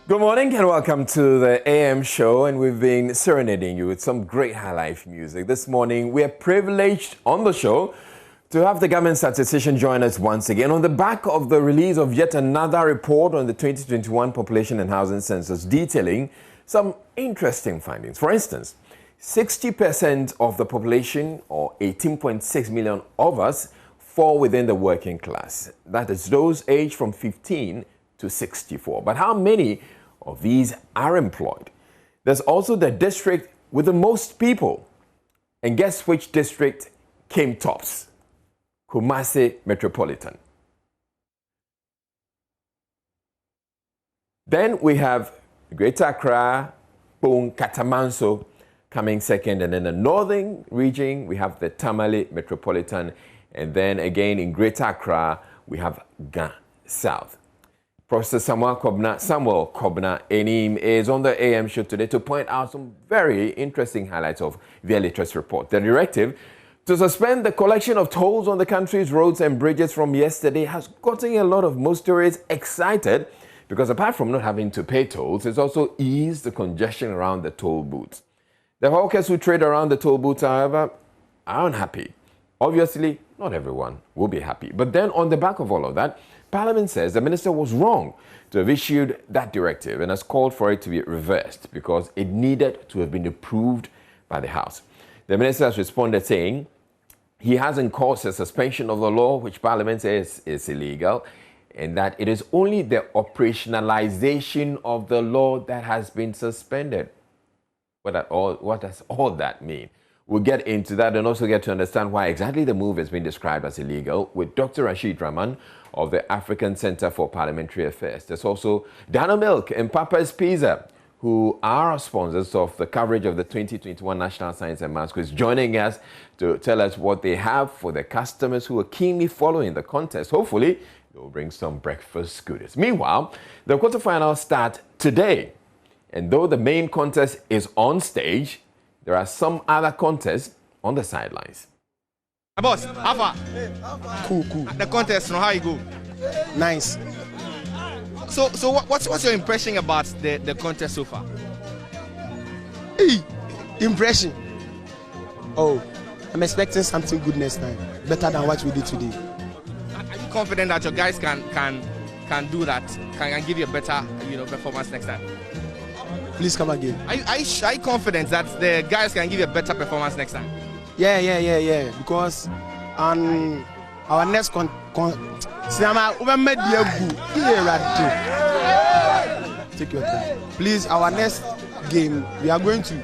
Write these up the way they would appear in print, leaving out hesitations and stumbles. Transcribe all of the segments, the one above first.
Good morning and welcome to the AM show, and we've been serenading you with some great high-life music. This morning we are privileged on the show to have the government statistician join us once again on the back of the release of yet another report on the 2021 population and housing census detailing some interesting findings. For instance, 60% of the population, or 18.6 million of us, fall within the working class. That is those aged from 15 to 64. But how many of these are employed? There's also the district with the most people. And guess which district came tops? Kumasi Metropolitan. Then we have Greater Accra, Pong, Katamanso coming second. And in the northern region, we have the Tamale Metropolitan. And then again in Greater Accra, we have Ga South. Professor Samuel Kobna Enim is on the AM show today to point out some very interesting highlights of the latest report. The directive to suspend the collection of tolls on the country's roads and bridges from yesterday has gotten a lot of motorists excited because apart from not having to pay tolls, it's also eased the congestion around the toll booths. The hawkers who trade around the toll booths, however, are unhappy. Obviously, not everyone will be happy. But then on the back of all of that, Parliament says the minister was wrong to have issued that directive and has called for it to be reversed because it needed to have been approved by the House. The minister has responded saying he hasn't caused a suspension of the law, which Parliament says is illegal, and that it is only the operationalization of the law that has been suspended. What does all that mean? We'll get into that and also get to understand why exactly the move has been described as illegal with Dr. Rashid Rahman of the African Center for Parliamentary Affairs. There's also Dano Milk and Papa's Pizza, who are sponsors of the coverage of the 2021 National Science and Maths Quiz, joining us to tell us what they have for the customers who are keenly following the contest. Hopefully, they'll bring some breakfast goodies. Meanwhile, the quarterfinals start today. And though the main contest is on stage, there are some other contests on the sidelines. Boss, Alpha. Cool. The contest, how you go? Nice. So what's your impression about the contest so far? Hey, impression. Oh, I'm expecting something good next time, better than what we did today. Are you confident that your guys can do that? Can give you a better performance next time? Please come again. Are you confident that the guys can give you a better performance next time? Yeah. Because our next take your time. Please, our next game, we are going to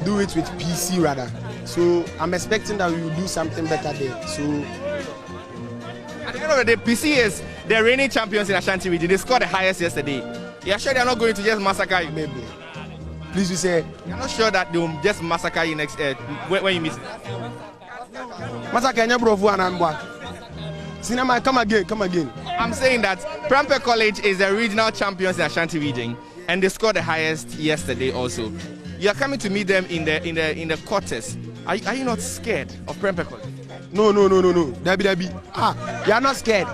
do it with PC rather. So I'm expecting that we will do something better there. So at the end of the day, PC is the reigning champions in Ashanti region. They scored the highest yesterday. You're sure they're not going to just massacre you? maybe. Please, we say. You're not sure that they will just massacre you next when you miss it? Massacre Nyabrovu and Ambwa. Cinema, come again. I'm saying that Prempeh College is the regional champions in Ashanti region, and they scored the highest yesterday also. You are coming to meet them in the quarters. Are you not scared of Prempeh College? No. Debbie. You are not scared.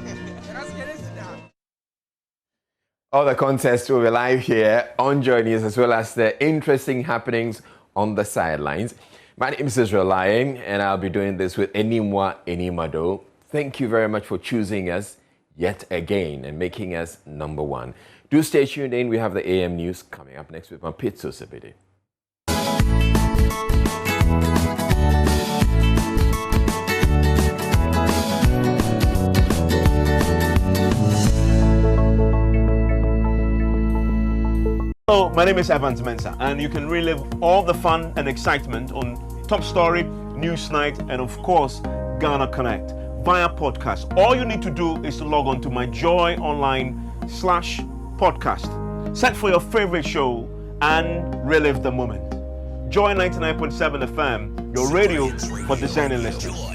All the contests will be live here on Joy News, as well as the interesting happenings on the sidelines. My name is Israel Lying, and I'll be doing this with Enimwa Enimado. Thank you very much for choosing us yet again and making us number one. Do stay tuned in. We have the AM News coming up next with my Pitso Sabidi. Hello, my name is Evans Mensah, and you can relive all the fun and excitement on Top Story, Newsnight, and of course, Ghana Connect via podcast. All you need to do is to log on to myjoyonline/podcast. Search for your favorite show and relive the moment. Joy 99.7 FM, your radio for discerning listeners.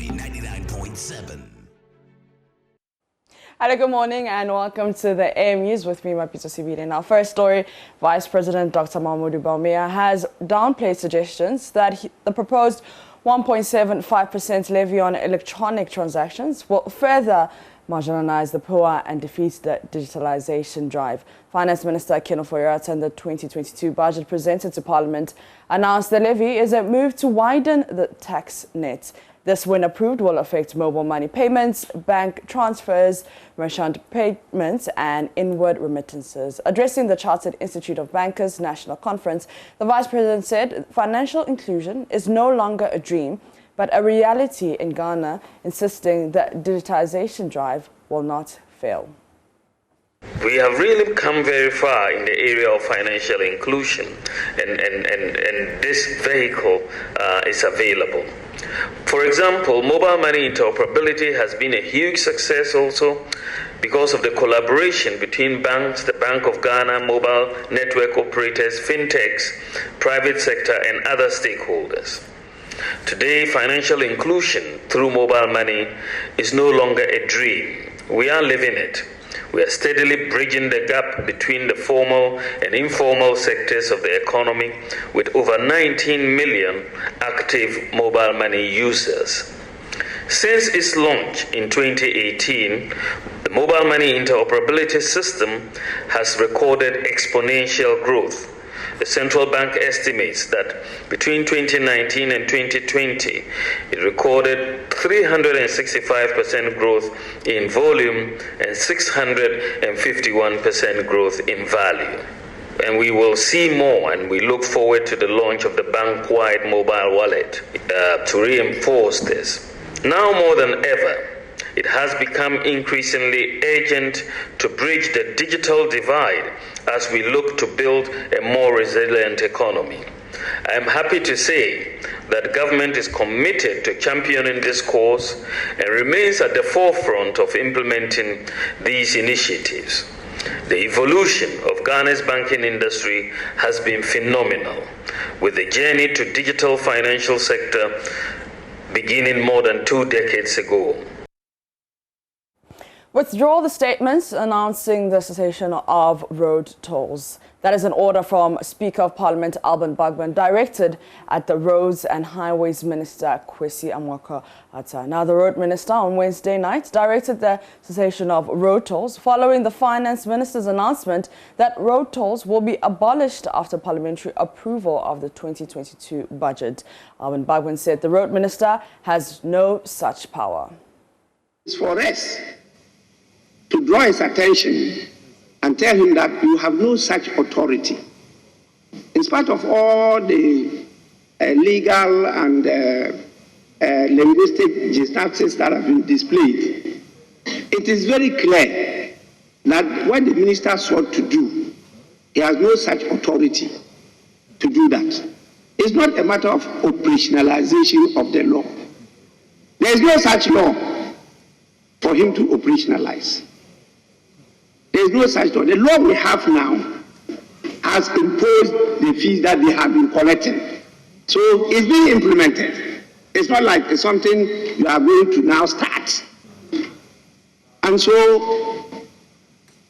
Hello, good morning and welcome to the AM News with me, Mapito Sibide. In our first story, Vice President Dr. Mahmoud Bawumia has downplayed suggestions that the proposed 1.75% levy on electronic transactions will further marginalize the poor and defeat the digitalization drive. Finance Minister Keno Foyerata in the 2022 budget presented to Parliament announced the levy is a move to widen the tax net. This, when approved, will affect mobile money payments, bank transfers, merchant payments and inward remittances. Addressing the Chartered Institute of Bankers National Conference, the Vice President said financial inclusion is no longer a dream, but a reality in Ghana, insisting that digitization drive will not fail. We have really come very far in the area of financial inclusion, and this vehicle is available. For example, mobile money interoperability has been a huge success also because of the collaboration between banks, the Bank of Ghana, mobile network operators, fintechs, private sector, and other stakeholders. Today, financial inclusion through mobile money is no longer a dream. We are living it. We are steadily bridging the gap between the formal and informal sectors of the economy with over 19 million active mobile money users. Since its launch in 2018, the mobile money interoperability system has recorded exponential growth. The central bank estimates that between 2019 and 2020, it recorded 365% growth in volume and 651% growth in value. And we will see more, and we look forward to the launch of the bank-wide mobile wallet to reinforce this. Now more than ever, it has become increasingly urgent to bridge the digital divide as we look to build a more resilient economy. I am happy to say that government is committed to championing this cause and remains at the forefront of implementing these initiatives. The evolution of Ghana's banking industry has been phenomenal, with the journey to digital financial sector beginning more than 2 decades ago. Withdraw the statements announcing the cessation of road tolls. That is an order from Speaker of Parliament Alban Bagbon directed at the Roads and Highways Minister Kwesi Amwako-Atta. Now, the Road Minister on Wednesday night directed the cessation of road tolls following the Finance Minister's announcement that road tolls will be abolished after parliamentary approval of the 2022 budget. Alban Bagbon said the Road Minister has no such power. It's for us to draw his attention and tell him that you have no such authority. In spite of all the legal and linguistic gymnastics that have been displayed, it is very clear that what the minister sought to do, he has no such authority to do that. It's not a matter of operationalization of the law. There is no such law for him to operationalize. There is no such law. The law we have now has imposed the fees that they have been collecting. So it's being implemented. It's not like it's something you are going to now start. And so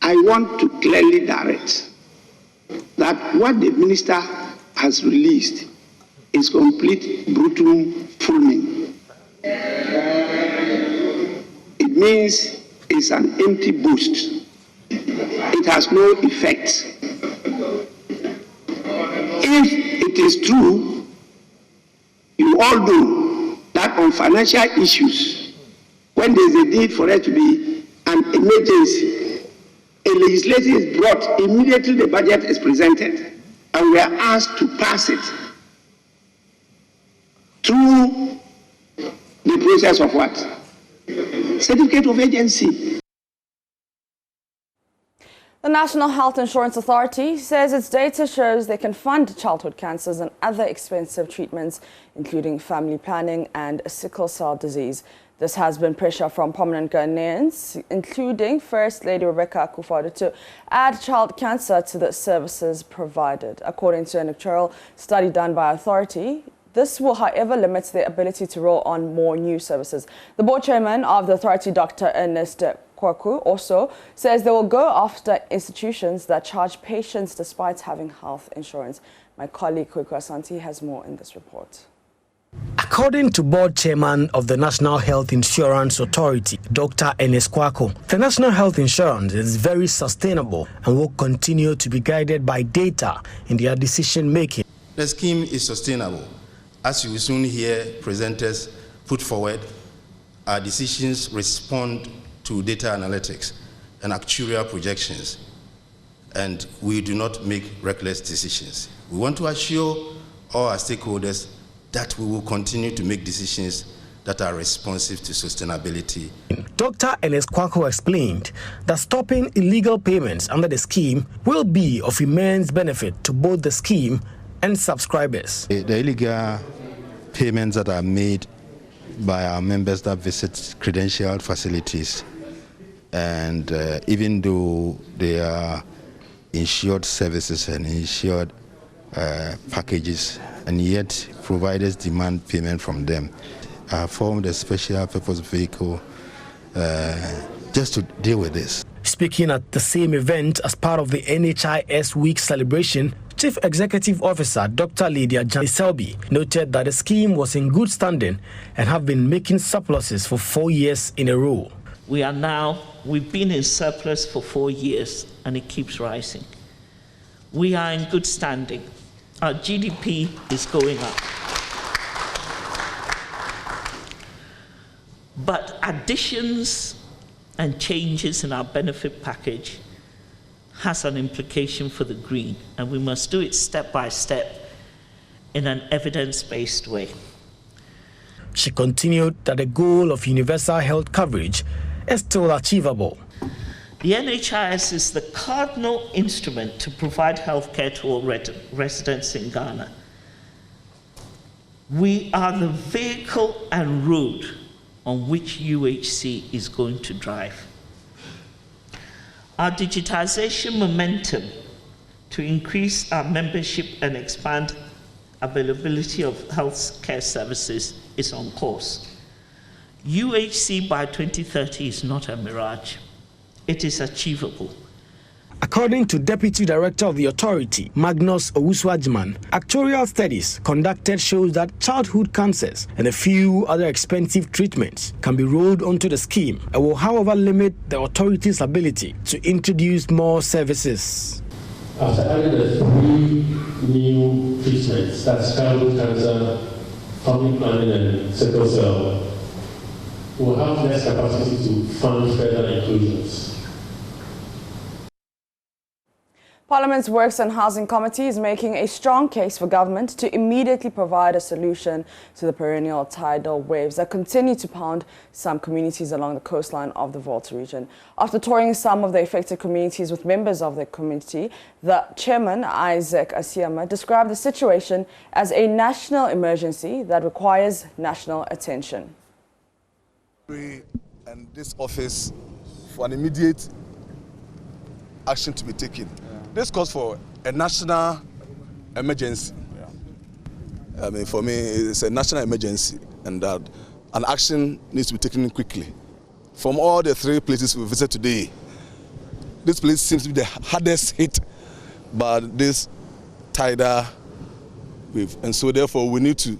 I want to clearly direct that what the minister has released is complete brutal fulming. It means it's an empty boast. It has no effect. If it is true, you all know that on financial issues, when there is a need for there to be an emergency, a legislation is brought, immediately the budget is presented, and we are asked to pass it through the process of what? Certificate of agency. The National Health Insurance Authority says its data shows they can fund childhood cancers and other expensive treatments, including family planning and sickle cell disease. This has been pressure from prominent Ghanaians, including First Lady Rebecca Akufo-Addo, to add child cancer to the services provided. According to an actuarial study done by authority, this will, however, limit their ability to roll on more new services. The board chairman of the authority, Dr. Ernest Kwaku, also says they will go after institutions that charge patients despite having health insurance. My colleague Kwaku Asante has more in this report. According According to board chairman of the National Health Insurance Authority, Dr. Enes Kwako, the National Health Insurance is very sustainable and will continue to be guided by data in their decision making. The scheme is sustainable. As you will soon hear presenters put forward, our decisions respond to data analytics and actuarial projections, and we do not make reckless decisions. We want to assure all our stakeholders that we will continue to make decisions that are responsive to sustainability. Dr. Enes Kwako explained that stopping illegal payments under the scheme will be of immense benefit to both the scheme and subscribers. The illegal payments that are made by our members that visit credentialed facilities, and even though they are insured services and insured packages, and yet providers demand payment from them, formed a special purpose vehicle just to deal with this. Speaking at the same event as part of the NHIS Week celebration, Chief Executive Officer Dr. Lydia Selby noted that the scheme was in good standing and have been making surpluses for 4 years in a row. We've been in surplus for 4 years and it keeps rising. We are in good standing. Our GDP is going up. But additions and changes in our benefit package has an implication for the green, and we must do it step by step in an evidence-based way. She continued that the goal of universal health coverage is still achievable. The NHIS is the cardinal instrument to provide healthcare to all residents in Ghana. We are the vehicle and road on which UHC is going to drive. Our digitization momentum to increase our membership and expand availability of healthcare services is on course. UHC by 2030 is not a mirage. It is achievable. According to Deputy Director of the authority, Magnus Owusu-Agyman, actuarial studies conducted shows that childhood cancers and a few other expensive treatments can be rolled onto the scheme and will, however, limit the authority's ability to introduce more services. After adding the 3 new treatments, that's childhood cancer, family planning, and sickle cell, we'll have less capacity to fund further inclusions. Parliament's Works and Housing Committee is making a strong case for government to immediately provide a solution to the perennial tidal waves that continue to pound some communities along the coastline of the Volta region. After touring some of the affected communities with members of the committee, the chairman, Isaac Asiama, described the situation as a national emergency that requires national attention. And this office for an immediate action to be taken. This calls for a national emergency. I mean, for me, it's a national emergency, and that an action needs to be taken quickly. From all the 3 places we visited today, this place seems to be the hardest hit by this tidal wave, and so therefore we need to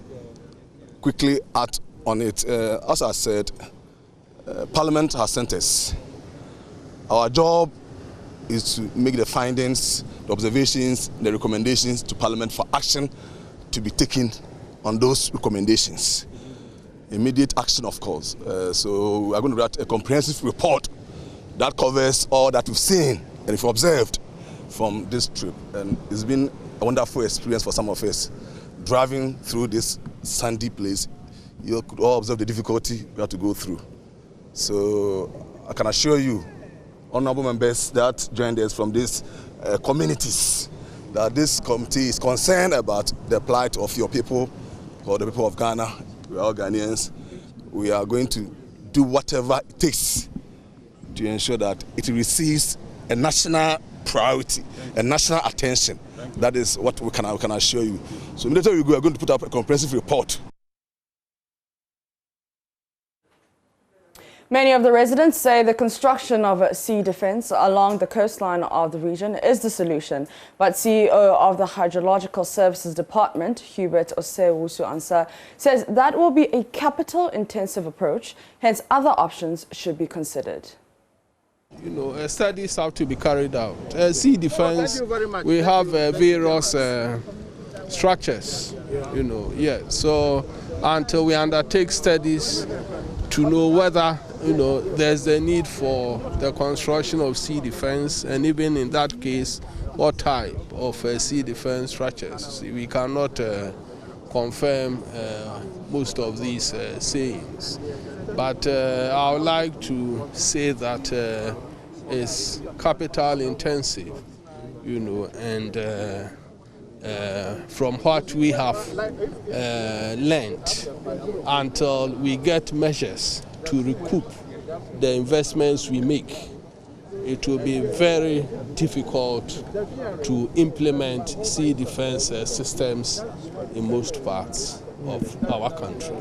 quickly act on it. As I said, Parliament has sent us. Our job is to make the findings, the observations, the recommendations to Parliament for action to be taken on those recommendations. Immediate action, of course. So we are going to write a comprehensive report that covers all that we've seen and if observed from this trip. And it's been a wonderful experience for some of us. Driving through this sandy place, you could all observe the difficulty we have to go through. So I can assure you, honorable members that joined us from these communities, that this committee is concerned about the plight of your people, or the people of Ghana. We are all Ghanaians. We are going to do whatever it takes to ensure that it receives a national priority, a national attention. That is what we can assure you. So immediately we are going to put up a comprehensive report. Many of the residents say the construction of a sea defence along the coastline of the region is the solution. But CEO of the Hydrological Services Department, Hubert Osewusu-Ansah, says that will be a capital-intensive approach, hence other options should be considered. Studies have to be carried out. Sea defence, we have various structures, So until we undertake studies to know whether, there's a need for the construction of sea defence, and even in that case, what type of sea defence structures. We cannot confirm most of these sayings. But I would like to say that it's capital intensive, and from what we have learned, until we get measures to recoup the investments we make, it will be very difficult to implement sea defense systems in most parts of our country.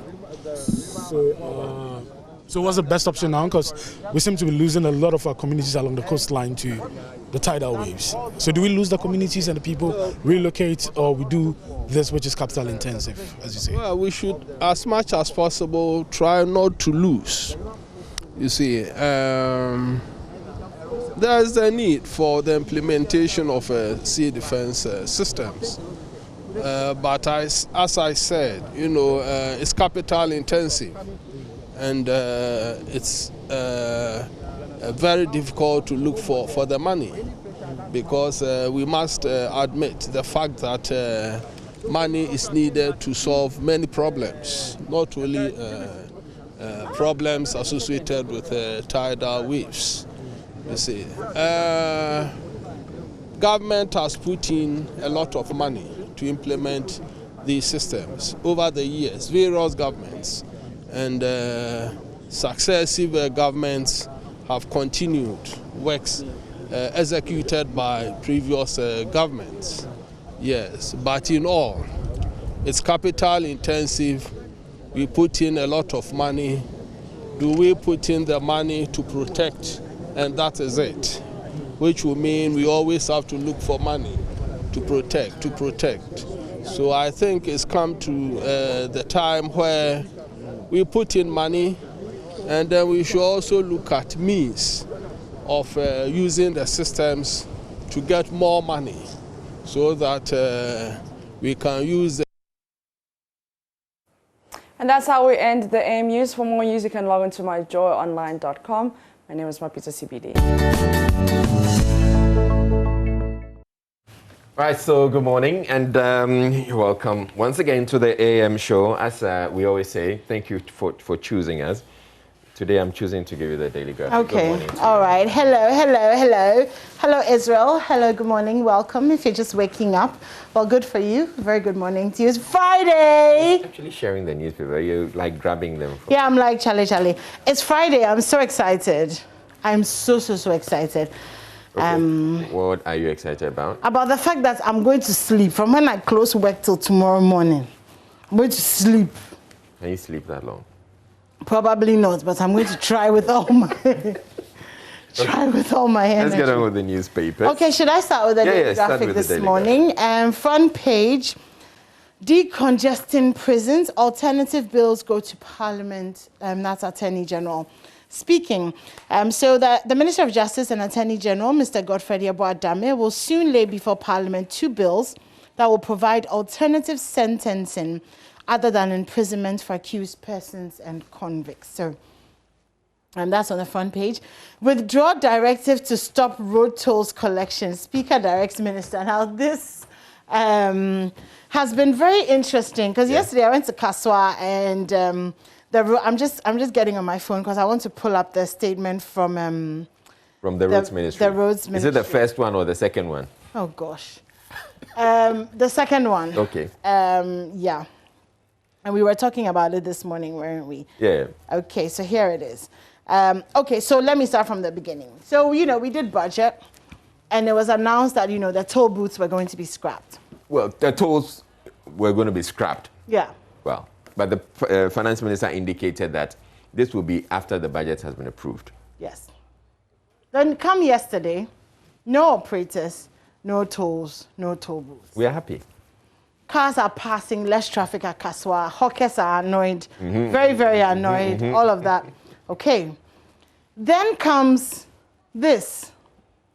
So what's the best option now? Because we seem to be losing a lot of our communities along the coastline to the tidal waves. So do we lose the communities and the people relocate, or we do this which is capital intensive, as you say? Well, we should, as much as possible, try not to lose. You see, there is a need for the implementation of sea defense systems. But as I said, it's capital intensive. And it's very difficult to look for the money, because we must admit the fact that money is needed to solve many problems, not only problems associated with tidal waves. You see, government has put in a lot of money to implement these systems over the years, various governments. And successive governments have continued works executed by previous governments. Yes, but in all, it's capital intensive. We put in a lot of money. Do we put in the money to protect? And that is it, which will mean we always have to look for money to protect. So I think it's come to the time where we put in money, and then we should also look at means of using the systems to get more money, so that we can use them. And that's how we end the AM News. For more news, you can log into myjoyonline.com. My name is Mapita CBD. Right, so good morning, and you're welcome once again to the AM show. As we always say, thank you for choosing us. Today I'm choosing to give you the Daily Graphic. Okay, all right. Hello, Israel. Hello, good morning, welcome. If you're just waking up, well, good for you. Very good morning to you. It's Friday. Actually sharing the newspaper, you're like grabbing them. Yeah, I'm like, Charlie. It's Friday, I'm so excited. I'm so excited. Okay. What are you excited about? About the fact that I'm going to sleep from when I close work till tomorrow morning. I'm going to sleep. Can you sleep that long? Probably not, but I'm going to try with all my energy. Let's get on with the newspaper. Okay, should I start with the Daily Graphic this morning? Front page, decongesting prisons, alternative bills go to Parliament. That's Attorney General speaking. So the Minister of Justice and Attorney General, Mr. Godfrey Adame, will soon lay before Parliament 2 bills that will provide alternative sentencing other than imprisonment for accused persons and convicts. So, and that's on the front page. Withdraw directive to stop road tolls collection. Speaker directs Minister. Now this has been very interesting, because yesterday I went to Kaswa, and I'm just getting on my phone because I want to pull up the statement from the Roads Ministry. The Roads Ministry. Is it the first one or the second one? Oh gosh, the second one. Okay. Yeah, and we were talking about it this morning, weren't we? Yeah. Okay, so here it is. Okay, so let me start from the beginning. So we did budget, and it was announced that the toll booths were going to be scrapped. Well, the tolls were going to be scrapped. Yeah. Well, but the finance minister indicated that this will be after the budget has been approved. Yes. Then come yesterday, no operators, no tolls, no toll booths. We are happy. Cars are passing, less traffic at Kaswa. Hawkers are annoyed, very, very annoyed, all of that. Okay. Then comes this.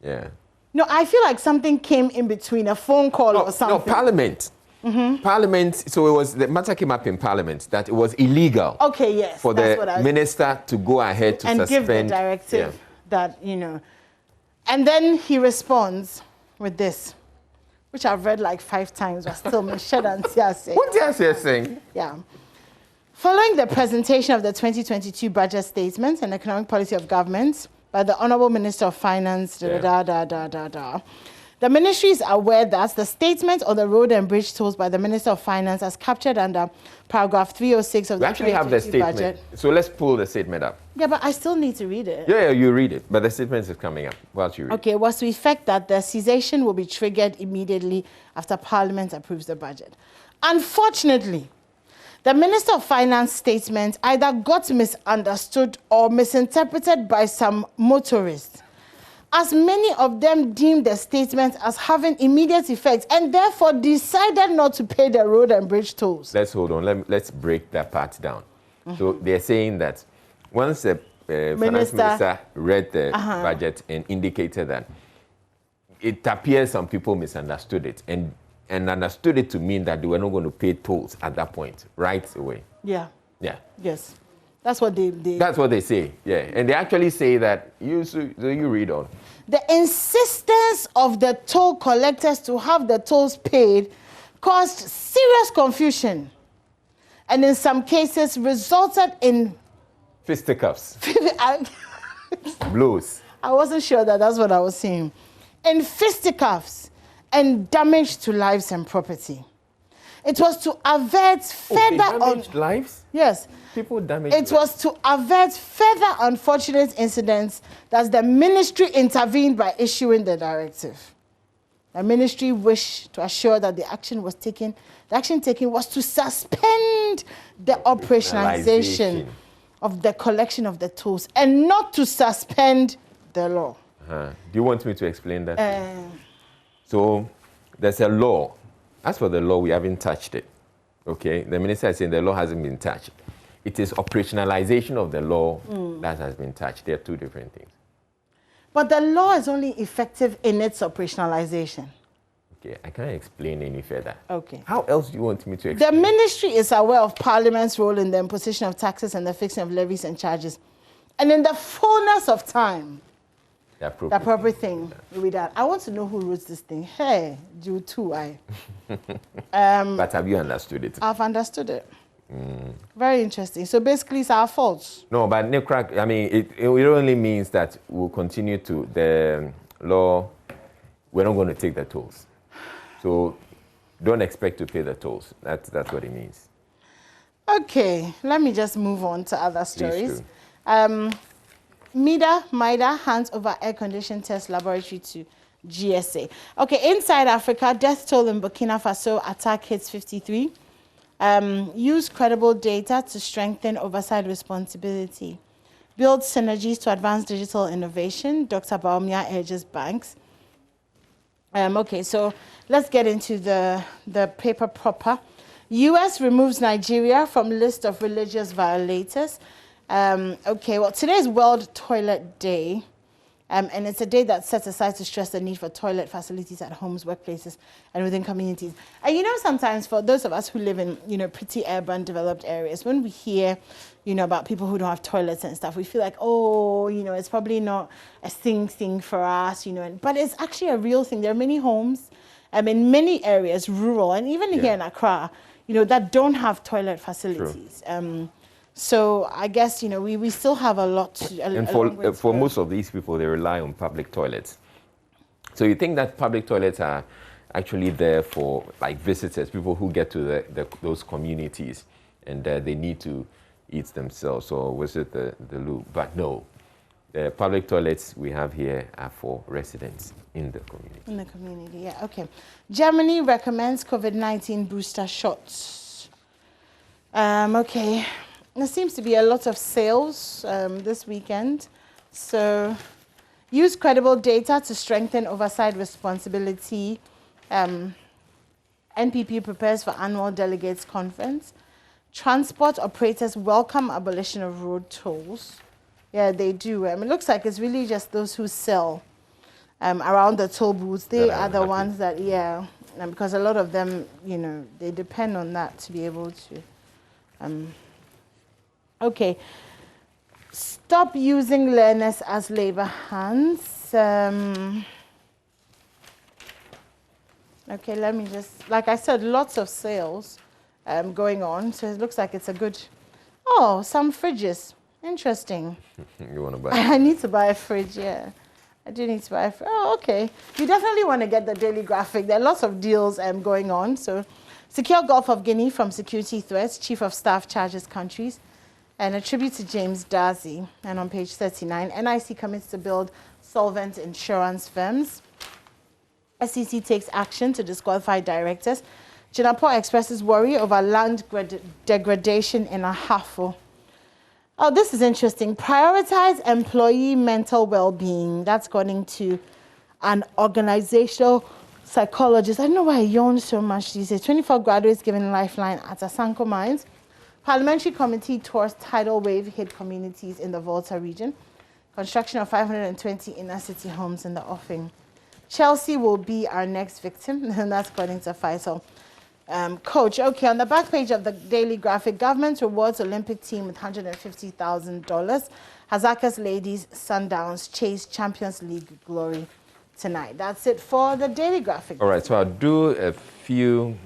Yeah. No, I feel like something came in between, a phone call or something. No, Parliament. Parliament, so it was, the matter came up in Parliament that it was illegal for the minister to go ahead to suspend. Give the directive that, you know. And then he responds with this, which I've read like 5 times, but still, what is he saying? Yeah. Following the presentation of the 2022 budget statement and economic policy of government by the Honourable Minister of Finance, the ministry is aware that the statement on the road and bridge tolls by the Minister of Finance as captured under paragraph 306 of the 2022 budget. So let's pull the statement up. Yeah, but I still need to read it. Yeah, you read it, but the statement is coming up whilst you read. Okay, was to effect that the cessation will be triggered immediately after Parliament approves the budget. Unfortunately, the Minister of Finance statement either got misunderstood or misinterpreted by some motorists, as many of them deemed the statement as having immediate effect and therefore decided not to pay the road and bridge tolls. Let's hold on. Let's break that part down. So they're saying that once the finance minister read the budget and indicated that, it appears some people misunderstood it and understood it to mean that they were not going to pay tolls at that point, right away. Yeah. Yeah. Yes. That's what they That's what they say, yeah. And they actually say that, you read on. The insistence of the toll collectors to have the tolls paid caused serious confusion and in some cases resulted in fisticuffs, blows. I wasn't sure that that's what I was saying. In fisticuffs and damage to lives and property. It was to avert further... lives? Yes. People damaged It was to avert further unfortunate incidents that the ministry intervened by issuing the directive. The ministry wished to assure that the action taken was to suspend the operationalization of the collection of the tolls and not to suspend the law. Do you want me to explain that? So there's a law. As for the law, we haven't touched it. Okay? The minister is saying the law hasn't been touched. It is operationalization of the law that has been touched. They are two different things. But the law is only effective in its operationalization. Okay, I can't explain any further. Okay. How else do you want me to explain? The ministry is aware of Parliament's role in the imposition of taxes and the fixing of levies and charges. And in the fullness of time, the appropriate thing will be that. I want to know who wrote this thing. Hey, you too, But have you understood it? I've understood it. Very interesting. So basically, it's our fault. No, but I mean, it only means that we'll continue to the law. We're not going to take the tolls. So don't expect to pay the tolls. That's what it means. Okay, let me just move on to other stories. MIDA hands over air-conditioned test laboratory to GSA. Okay, inside Africa, death toll in Burkina Faso, attack hits 53. Use credible data to strengthen oversight responsibility. Build synergies to advance digital innovation. Dr. Baumia urges banks. Okay, so let's get into the paper proper. U.S. removes Nigeria from list of religious violators. Okay, well, today is World Toilet Day, and it's a day that's set aside to stress the need for toilet facilities at homes, workplaces, and within communities. And sometimes for those of us who live in, pretty urban, developed areas, when we hear, about people who don't have toilets and stuff, we feel like, oh, it's probably not a thing for us, but it's actually a real thing. There are many homes, in many areas, rural, and even here in Accra, that don't have toilet facilities. So I guess, we still have a lot to... And for most of these people, they rely on public toilets. So you think that public toilets are actually there for visitors, people who get to those communities and they need to eat themselves or visit the loo. But no, the public toilets we have here are for residents in the community. In the community, yeah, okay. Germany recommends COVID-19 booster shots. Okay. there seems to be a lot of sales this weekend. So use credible data to strengthen oversight responsibility. NPP prepares for annual delegates conference. Transport operators welcome abolition of road tolls. Yeah, they do. It looks like it's really just those who sell around the toll booths. They are the ones that, because a lot of them, they depend on that to be able to. Okay. Stop using learners as labor hands. Okay, let me just, like I said, lots of sales going on. So it looks like it's a good, some fridges. Interesting. You want to buy? I need to buy a fridge, yeah. I do need to buy a fridge. Oh, okay. You definitely want to get the daily graphic. There are lots of deals going on. So secure Gulf of Guinea from security threats. Chief of Staff charges countries. And a tribute to James Darcy. And on page 39, NIC commits to build solvent insurance firms. SEC takes action to disqualify directors. Jinapor expresses worry over land degradation in Ahafo. Oh, this is interesting. Prioritize employee mental well-being. That's according to an organizational psychologist. I don't know why I yawn so much these days. 24 graduates given lifeline at Asanko Mines. Parliamentary committee tours tidal wave hit communities in the Volta region. Construction of 520 inner city homes in the offing. Chelsea will be our next victim, and that's according to Faisal. Coach, okay, on the back page of the Daily Graphic, government rewards Olympic team with $150,000. Hazaka's ladies Sundowns chase Champions League glory tonight. That's it for the Daily Graphic. All right, so I'll do a few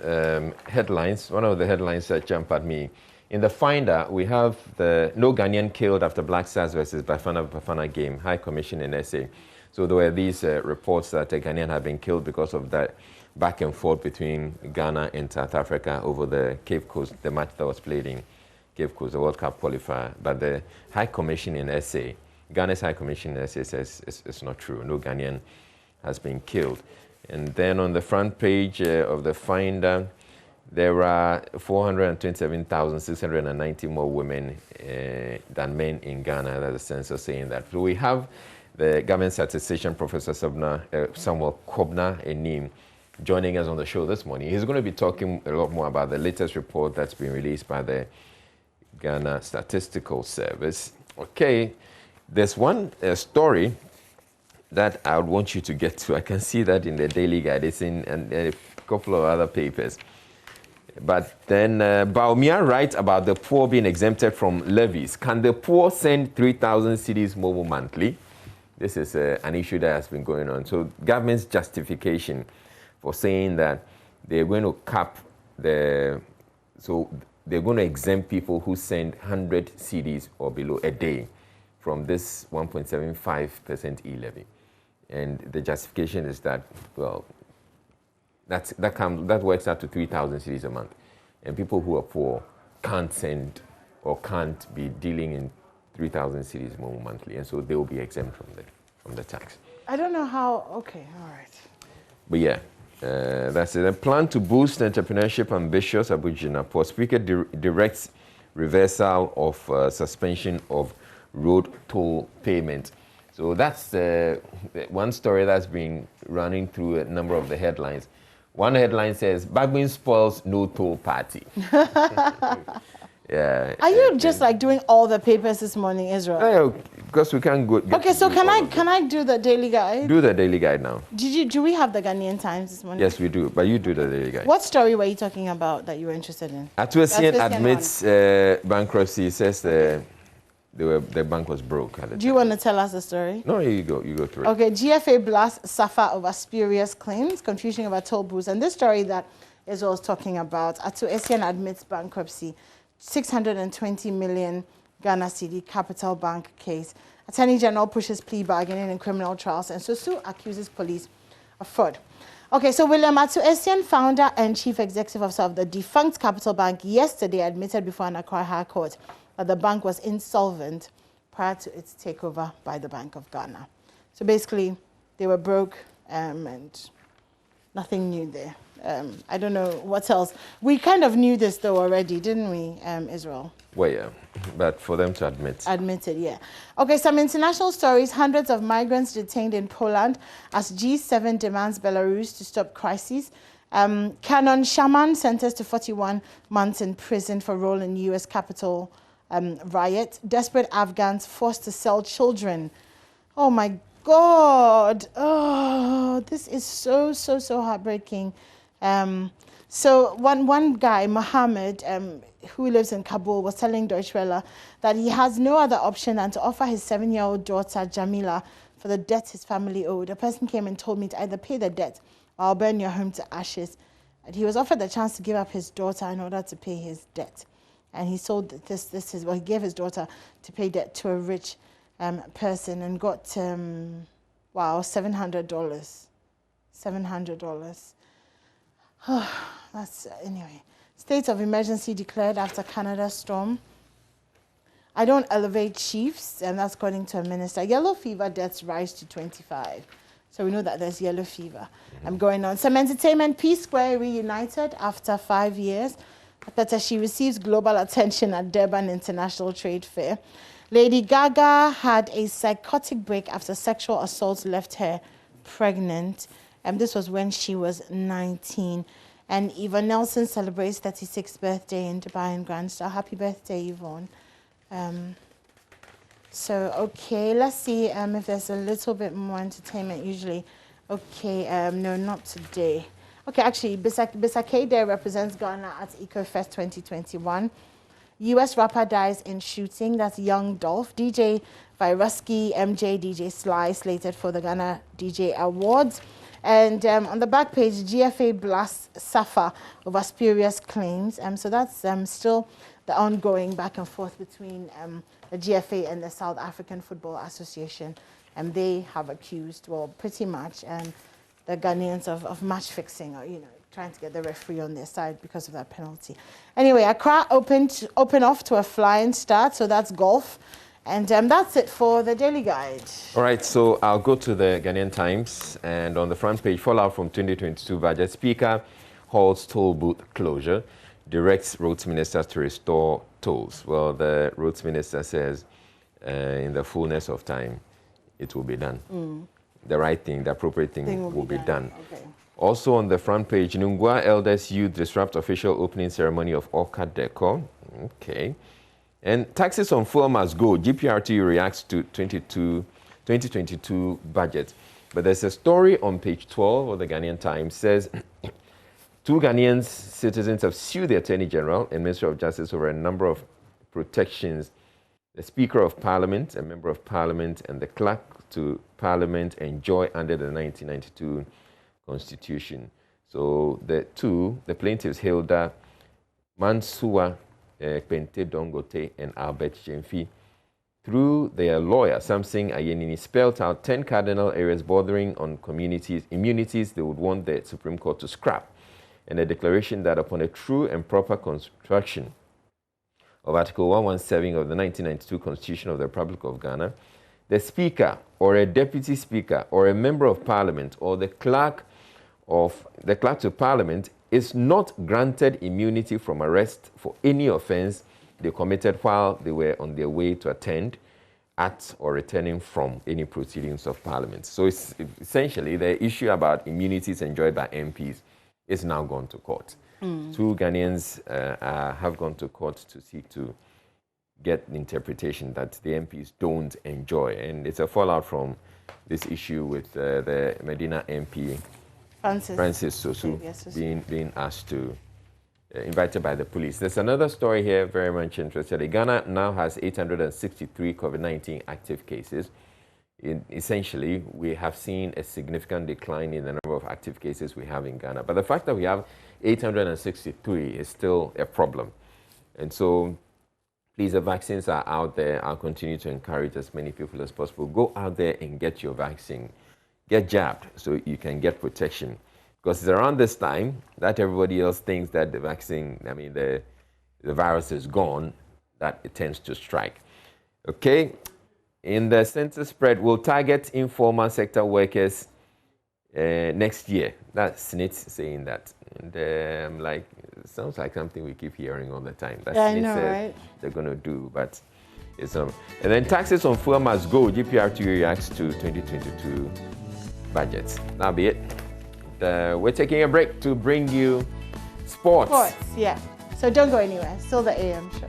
headlines. One of the headlines that jump at me. In the Finder, we have the no Ghanaian killed after Black Stars versus Bafana game, High Commission in SA. So there were these reports that a Ghanaian had been killed because of that back and forth between Ghana and South Africa over the Cape Coast, the match that was played in Cape Coast, the World Cup qualifier. But the High Commission in SA, Ghana's High Commission in SA says it's not true. No Ghanaian has been killed. And then on the front page of the Finder, there are 427,690 more women than men in Ghana. That's the census saying that. So we have the government statistician, Professor Samuel Kobna-Enim, joining us on the show this morning. He's going to be talking a lot more about the latest report that's been released by the Ghana Statistical Service. Okay, there's one story that I would want you to get to. I can see that in the Daily Guide. It's in a couple of other papers. But then Baumia writes about the poor being exempted from levies. Can the poor send 3,000 cedis more monthly? This is an issue that has been going on. So government's justification for saying that they're going to cap they're going to exempt people who send 100 cedis or below a day from this 1.75% e-levy. And the justification is that, well, that works out to 3,000 cedis a month. And people who are poor can't send or can't be dealing in 3,000 cedis more monthly. And so they will be exempt from the tax. I don't know how, okay, all right. But yeah, that's it. A plan to boost entrepreneurship ambitious Abuja. Speaker directs reversal of suspension of road toll payment. So that's one story that's been running through a number of the headlines. One headline says, Bagbin spoils no toll party. Yeah. Are you just like doing all the papers this morning, Israel? No, because we can't go. Okay, so can I do the Daily Guide? Do the Daily Guide now. Do we have the Ghanaian Times this morning? Yes, we do. But you do the Daily Guide. What story were you talking about that you were interested in? Atuesian admits bankruptcy. Says the bank was broke. Do you want to tell us the story? No, you go through it. Okay, GFA blasts SAFA over spurious claims, confusion about toll booths. And this story that Israel was talking about, Atuesian admits bankruptcy, 620 million Ghana cedi Capital Bank case. Attorney General pushes plea bargaining in criminal trials, and Susu accuses police of fraud. Okay, so William Atuesian, founder and chief executive officer of the defunct Capital Bank, yesterday admitted before an Accra High Court that the bank was insolvent prior to its takeover by the Bank of Ghana. So basically, they were broke and nothing new there. I don't know what else. We kind of knew this though already, didn't we, Israel? Well, yeah, but for them to admit. Admitted, yeah. Okay, some international stories. Hundreds of migrants detained in Poland as G7 demands Belarus to stop crises. Canon Shaman sentenced to 41 months in prison for role in U.S. Capitol riot. Desperate Afghans forced to sell children. Oh my God. Oh, this is so heartbreaking. So one guy, Mohammed, who lives in Kabul, was telling Deutsche Welle that he has no other option than to offer his 7-year-old daughter, Jamila, for the debt his family owed. A person came and told me to either pay the debt or I'll burn your home to ashes. And he was offered the chance to give up his daughter in order to pay his debt. And he sold he gave his daughter to pay debt to a rich person and got, $700. $700. That's, anyway. State of emergency declared after Canada storm. I don't elevate chiefs, and that's according to a minister. Yellow fever deaths rise to 25. So we know that there's yellow fever going on. Some entertainment. P Square reunited after 5 years. She receives global attention at Durban International Trade Fair. Lady Gaga had a psychotic break after sexual assault left her pregnant. This was when she was 19. And Yvonne Nelson celebrates 36th birthday in Dubai and Grand Star. Happy birthday, Yvonne. Okay, let's see if there's a little bit more entertainment usually. Okay, no, not today. Okay, actually, Bisake Day represents Ghana at EcoFest 2021. U.S. rapper dies in shooting. That's Young Dolph. DJ Viruski, MJ, DJ Sly slated for the Ghana DJ Awards. And on the back page, GFA blasts Safa over spurious claims. So that's still the ongoing back and forth between the GFA and the South African Football Association. And they have accused, well, pretty much the Ghanaians of match fixing or, trying to get the referee on their side because of that penalty. Anyway, Accra open off to a flying start, so that's golf. And that's it for the Daily Guide. All right, so I'll go to the Ghanaian Times. And on the front page, fallout from 2022 budget. Speaker halts toll booth closure, directs roads ministers to restore tolls. Well, the roads minister says in the fullness of time, it will be done. The right thing, the appropriate thing will be done. Okay. Also on the front page, Nungwa elders youth disrupt official opening ceremony of Orca Decor. Okay. And taxes on fuel must go. GPRT reacts to 2022 budget. But there's a story on page 12 of the Ghanaian Times says 2 Ghanaian citizens have sued the Attorney General and Minister of Justice over a number of protections. The Speaker of Parliament, a Member of Parliament, and the Clerk to Parliament enjoy under the 1992 Constitution. So the plaintiffs, Hilda Mansoua Pente Dongote and Albert Jemfi, through their lawyer, Samson Ayenini, spelled out 10 cardinal areas bordering on immunities they would want the Supreme Court to scrap, and a declaration that upon a true and proper construction of Article 117 of the 1992 Constitution of the Republic of Ghana, the Speaker or a Deputy Speaker or a Member of Parliament or the Clerk to Parliament is not granted immunity from arrest for any offence they committed while they were on their way to attend at or returning from any proceedings of Parliament. So it's essentially the issue about immunities enjoyed by MPs is now gone to court. 2 Ghanaians have gone to court to seek to get the interpretation that the MPs don't enjoy. And it's a fallout from this issue with the Medina MP, Francis Sosu, being asked to, invited by the police. There's another story here, very much interesting. Ghana now has 863 COVID-19 active cases. Essentially, we have seen a significant decline in the number of active cases we have in Ghana. But the fact that we have 863 is still a problem. And so, please, the vaccines are out there. I'll continue to encourage as many people as possible. Go out there and get your vaccine. Get jabbed so you can get protection. Because it's around this time that everybody else thinks that the vaccine, the virus is gone, that it tends to strike. Okay, in the census spread, we'll target informal sector workers next year. That's Snit saying that. And I'm like, it sounds like something we keep hearing all the time. That's I know, right? They're going to do, but it's and then taxes on fuel must go. GPRT reacts to 2022 budgets. That'll be it. We're taking a break to bring you sports. Sports, yeah. So don't go anywhere. Still the AM show.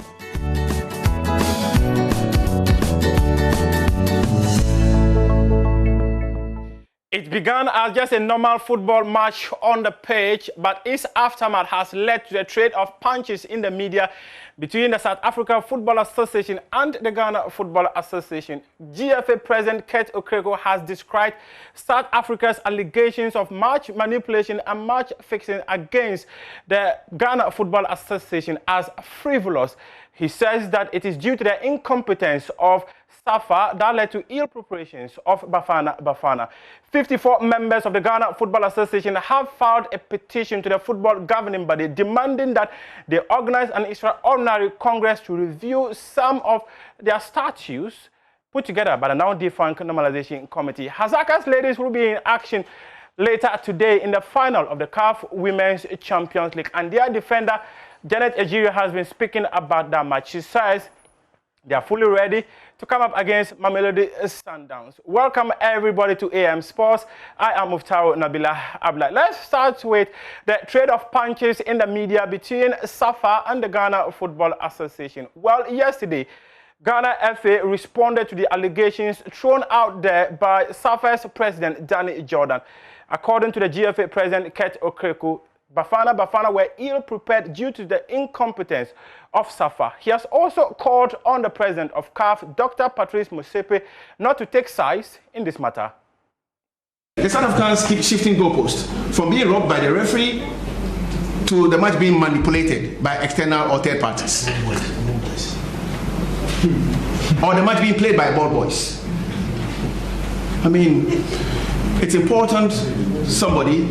It began as just a normal football match on the pitch, but its aftermath has led to the trade of punches in the media between the South Africa Football Association and the Ghana Football Association. GFA President Kurt Okreko has described South Africa's allegations of match manipulation and match fixing against the Ghana Football Association as frivolous. He says that it is due to the incompetence of SAFA that led to ill preparations of Bafana. 54 members of the Ghana Football Association have filed a petition to the football governing body demanding that they organize an extraordinary congress to review some of their statutes put together by the now defunct Normalization Committee. Hazaka's ladies will be in action later today in the final of the CAF Women's Champions League, and their defender Janet Ejiri has been speaking about that match. She says they are fully ready to come up against Mamelodi Sundowns. Welcome everybody to AM Sports. I am Muftaro Nabila Abla. Let's start with the trade of punches in the media between SAFA and the Ghana Football Association. Well, yesterday, Ghana FA responded to the allegations thrown out there by SAFA's president, Danny Jordan. According to the GFA president, Kurt Okreko, Bafana were ill-prepared due to the incompetence of SAFA. He has also called on the president of CAF, Dr. Patrice Motsepe, not to take sides in this matter. The South Africans keep shifting goalposts from being robbed by the referee to the match being manipulated by external or third parties. Or the match being played by ball boys. I mean, it's important somebody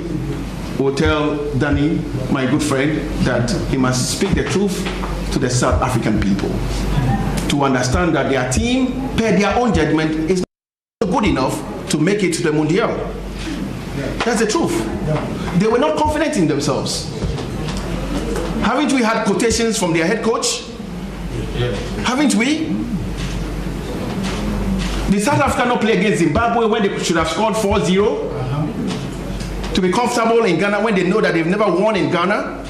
will tell Danny, my good friend, that he must speak the truth to the South African people to understand that their team, per their own judgment, is not good enough to make it to the Mundial. That's the truth. They were not confident in themselves. Haven't we had quotations from their head coach? Haven't we? Did South Africa not play against Zimbabwe when they should have scored 4-0? To be comfortable in Ghana when they know that they've never won in Ghana?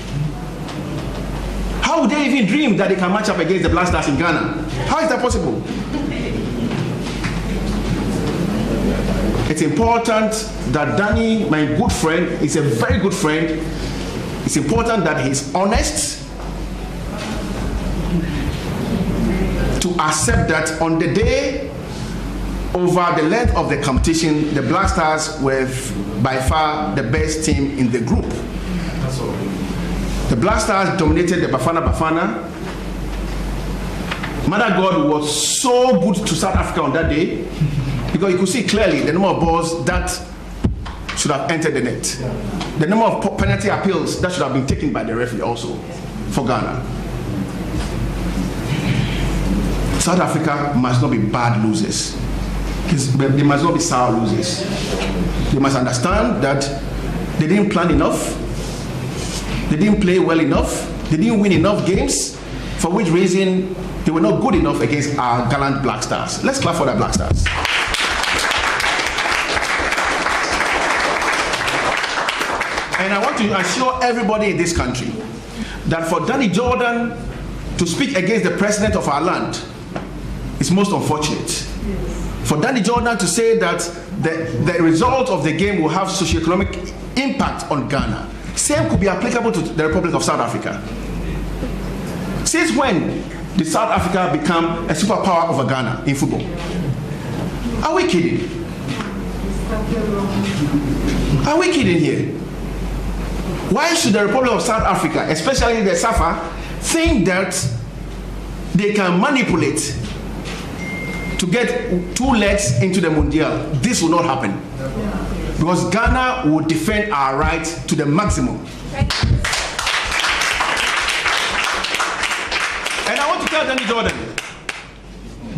How would they even dream that they can match up against the Black Stars in Ghana? How is that possible? It's important that Danny, my good friend, is a very good friend. It's important that he's honest to accept that on the day, over the length of the competition, the Black Stars were by far the best team in the group. The Black Stars dominated the Bafana. Mother God was so good to South Africa on that day because you could see clearly the number of balls that should have entered the net. The number of penalty appeals that should have been taken by the referee also for Ghana. South Africa must not be bad losers. They must not be sour losers. They must understand that they didn't plan enough, they didn't play well enough, they didn't win enough games, for which reason they were not good enough against our gallant Black Stars. Let's clap for the Black Stars. And I want to assure everybody in this country that for Danny Jordan to speak against the president of our land is most unfortunate. For Danny Jordan to say that the result of the game will have socioeconomic impact on Ghana, same could be applicable to the Republic of South Africa. Since when did South Africa become a superpower over Ghana in football? Are we kidding? Are we kidding here? Why should the Republic of South Africa, especially the SAFA, think that they can manipulate to get two legs into the Mundial? This will not happen. Because Ghana will defend our right to the maximum. And I want to tell Danny Jordan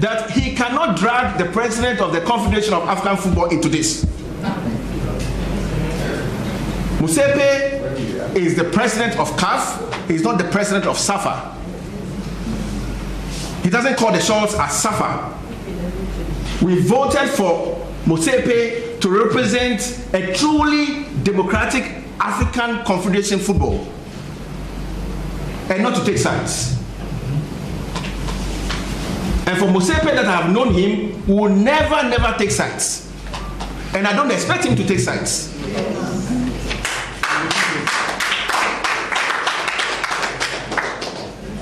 that he cannot drag the president of the Confederation of African Football into this. Mosepe is the president of CAF. He's not the president of SAFA. He doesn't call the shots as SAFA. We voted for Mosepe to represent a truly democratic African Confederation football and not to take sides. And for Mosepe that I have known him, will never take sides. And I don't expect him to take sides.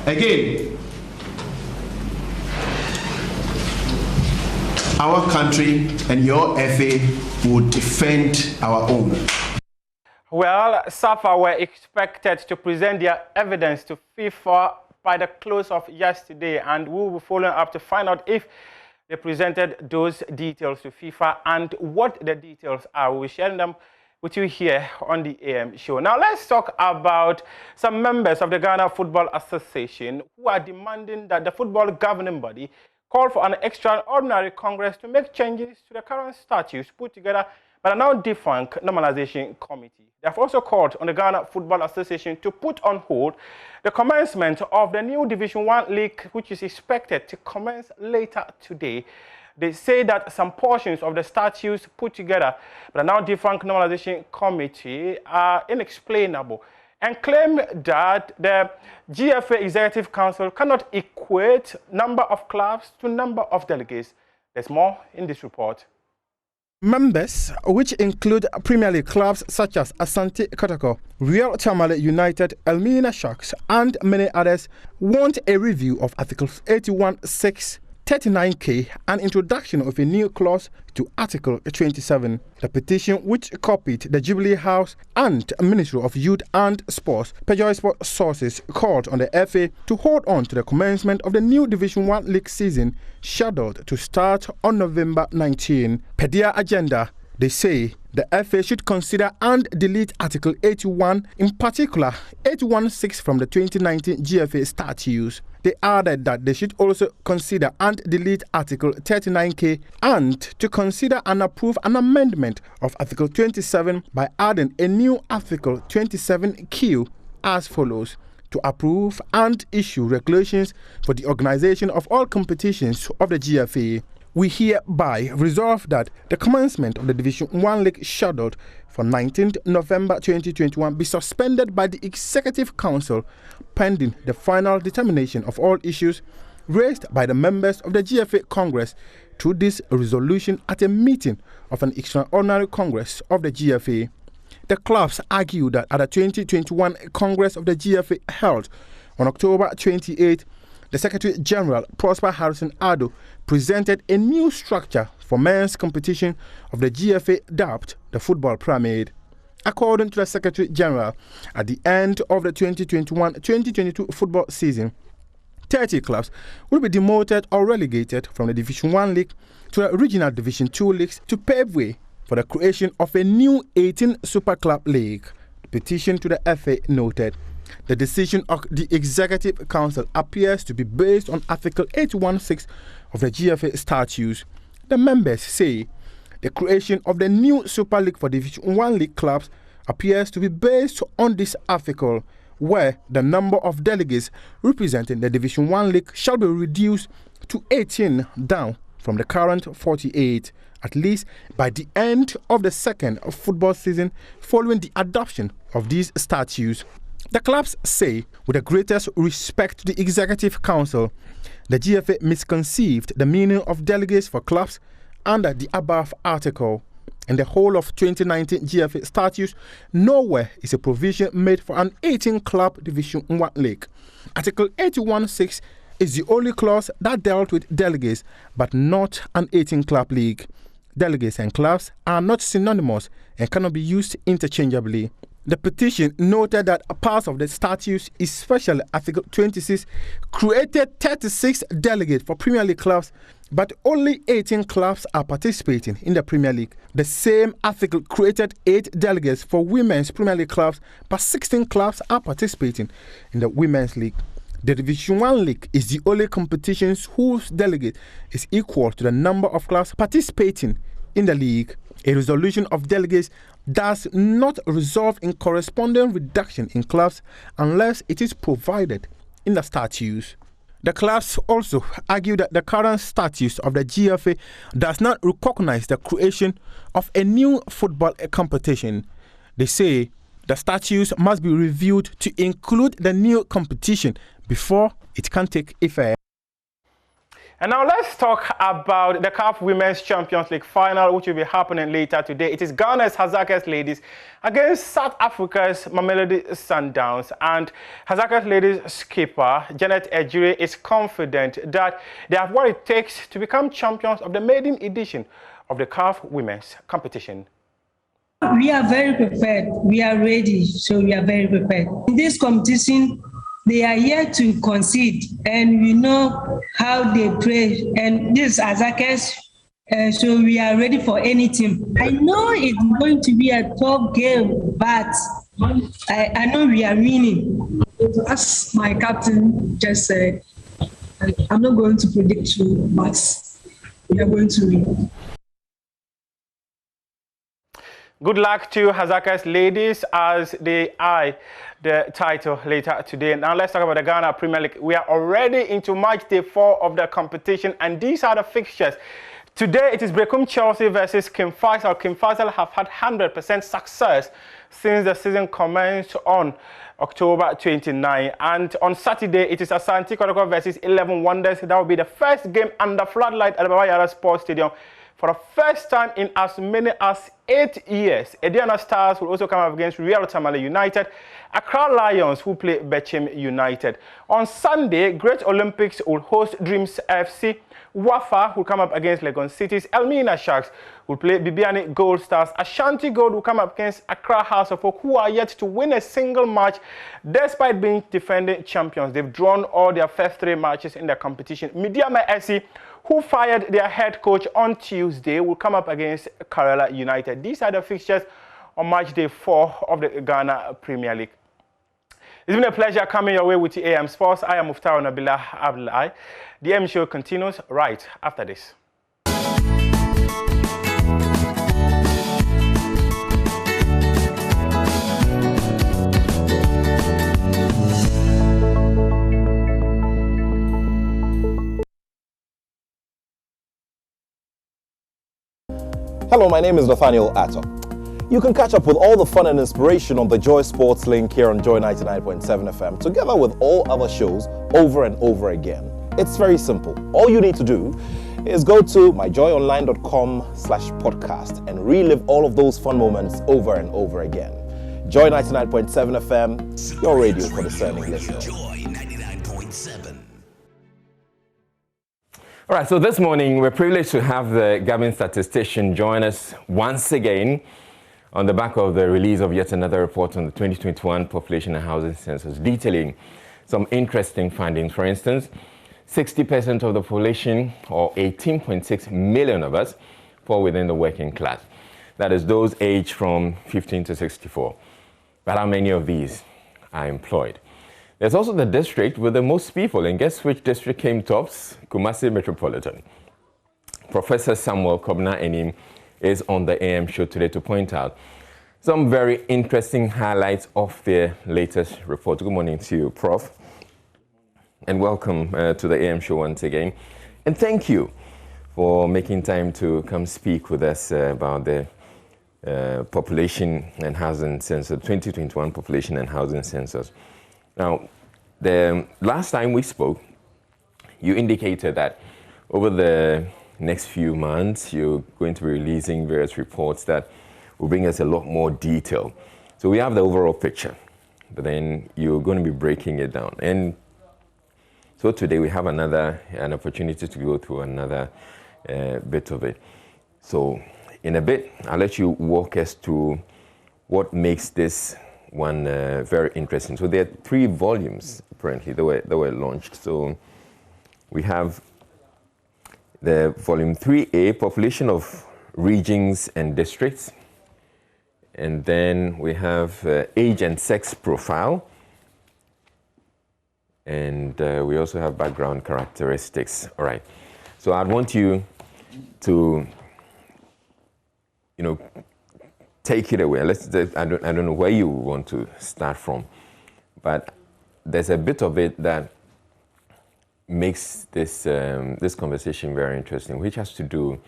Again, our country and your FA will defend our own. Well, SAFA were expected to present their evidence to FIFA by the close of yesterday, and we will be following up to find out if they presented those details to FIFA and what the details are. We'll be sharing them with you here on the AM show. Now let's talk about some members of the Ghana Football Association who are demanding that the football governing body call for an extraordinary Congress to make changes to the current statutes put together by the now defunct Normalization Committee. They have also called on the Ghana Football Association to put on hold the commencement of the new Division 1 League, which is expected to commence later today. They say that some portions of the statutes put together by the now defunct Normalization Committee are inexplainable and claim that the GFA Executive Council cannot equate number of clubs to number of delegates. There's more in this report. Members, which include Premier League clubs such as Asante Kotoko, Real Tamale United, Elmina Sharks, and many others, want a review of Articles 81(6), 39K, and introduction of a new clause to Article 27. The petition, which copied the Jubilee House and Ministry of Youth and Sports, Pejoy Sport sources called on the FA to hold on to the commencement of the new Division 1 League season, scheduled to start on November 19. Per their agenda, they say the FA should consider and delete Article 81, in particular 81(6) from the 2019 GFA statutes. They added that they should also consider and delete Article 39K and to consider and approve an amendment of Article 27 by adding a new Article 27Q as follows: to approve and issue regulations for the organization of all competitions of the GFA. We hereby resolve that the commencement of the Division 1 League scheduled for 19th November 2021 be suspended by the Executive Council pending the final determination of all issues raised by the members of the GFA Congress through this resolution at a meeting of an extraordinary Congress of the GFA. The clubs argue that at the 2021 Congress of the GFA held on October 28, the Secretary General, Prosper Harrison Addo, presented a new structure for men's competition of the GFA dubbed the Football Pyramid. According to the Secretary General, at the end of the 2021-2022 football season, 30 clubs will be demoted or relegated from the Division 1 League to the Regional Division 2 leagues to pave way for the creation of a new 18 Super Club League. The petition to the FA noted the decision of the Executive Council appears to be based on Article 81(6) of the GFA statutes. The members say the creation of the new Super League for Division 1 League clubs appears to be based on this article, where the number of delegates representing the Division 1 League shall be reduced to 18, down from the current 48, at least by the end of the second football season following the adoption of these statutes. The clubs say, with the greatest respect to the Executive Council, the GFA misconceived the meaning of delegates for clubs under the above article. In the whole of 2019 GFA statutes, nowhere is a provision made for an 18-club Division 1 league. Article 81(6) is the only clause that dealt with delegates, but not an 18-club league. Delegates and clubs are not synonymous and cannot be used interchangeably. The petition noted that parts of the statutes, especially Article 26, created 36 delegates for Premier League clubs, but only 18 clubs are participating in the Premier League. The same article created 8 delegates for Women's Premier League clubs, but 16 clubs are participating in the Women's League. The Division 1 League is the only competition whose delegate is equal to the number of clubs participating in the league. A resolution of delegates does not result in corresponding reduction in clubs unless it is provided in the statutes. The clubs also argue that the current statutes of the GFA does not recognize the creation of a new football competition. They say the statutes must be reviewed to include the new competition before it can take effect. And now let's talk about the CAF Women's Champions League final, which will be happening later today. It is Ghana's Hazakahs ladies against South Africa's Mamelodi Sundowns. And Hazakahs ladies skipper Janet Ejire is confident that they have what it takes to become champions of the maiden edition of the CAF Women's competition. We are very prepared. We are ready, so we are very prepared. In this competition, they are here to concede, and we know how they play. And this is Hazakahs, so we are ready for any team. I know it's going to be a tough game, but I know we are winning. As my captain just said, I'm not going to predict you, but we are going to win. Good luck to Hazakahs ladies as they eye the title later today. Now let's talk about the Ghana Premier League. We are already into match day 4 of the competition, and these are the fixtures. Today it is Brecum Chelsea versus King Faisal. King Faisal have had 100% success since the season commenced on October 29. And on Saturday it is Asante Kotoko versus 11 Wonders. That will be the first game under floodlight at the Baba Yara Sports Stadium for the first time in as many as 8 years. Ediana Stars will also come up against Real Tamale United. Accra Lions who play Bechem United. On Sunday, Great Olympics will host Dreams FC. Wafa will come up against Legon Cities. Elmina Sharks will play Bibiani Gold Stars. Ashanti Gold will come up against Accra House of Oak, who are yet to win a single match despite being defending champions. They've drawn all their first 3 matches in the competition. Midiama SC, who fired their head coach on Tuesday, will come up against Kerala United. These are the fixtures on match day 4 of the Ghana Premier League. It's been a pleasure coming your way with the AM Sports. I am Muftau Nabila Abdullahi. The AM show continues right after this. Hello, my name is Nathaniel Atto. You can catch up with all the fun and inspiration on the Joy Sports link here on Joy 99.7 FM, together with all other shows over and over again. It's very simple. All you need to do is go to myjoyonline.com/podcast and relive all of those fun moments over and over again. Joy 99.7 FM, your radio for discerning listeners. Joy 99.7. All right, so this morning we're privileged to have the Gavin statistician join us once again on the back of the release of yet another report on the 2021 Population and Housing Census, detailing some interesting findings. For instance, 60% of the population, or 18.6 million of us, fall within the working class. That is those aged from 15 to 64. But how many of these are employed? There's also the district with the most people, and guess which district came tops? Kumasi Metropolitan. Professor Samuel Kobna-Enim is on the AM show today to point out some very interesting highlights of their latest report. Good morning to you, Prof. And welcome to the AM show once again. And thank you for making time to come speak with us about the Population and Housing Census, 2021 Population and Housing Census. Now, the last time we spoke, you indicated that over the next few months, you're going to be releasing various reports that will bring us a lot more detail. So we have the overall picture, but then you're going to be breaking it down. And so today we have an opportunity to go through another bit of it. So in a bit, I'll let you walk us through what makes this one very interesting. So there are 3 volumes, apparently, that were launched. So we have the volume 3A, Population of Regions and Districts. And then we have Age and Sex Profile. And we also have Background Characteristics. All right. So I'd want you to take it away. I don't know where you want to start from, but there's a bit of it that makes this conversation very interesting, which has to do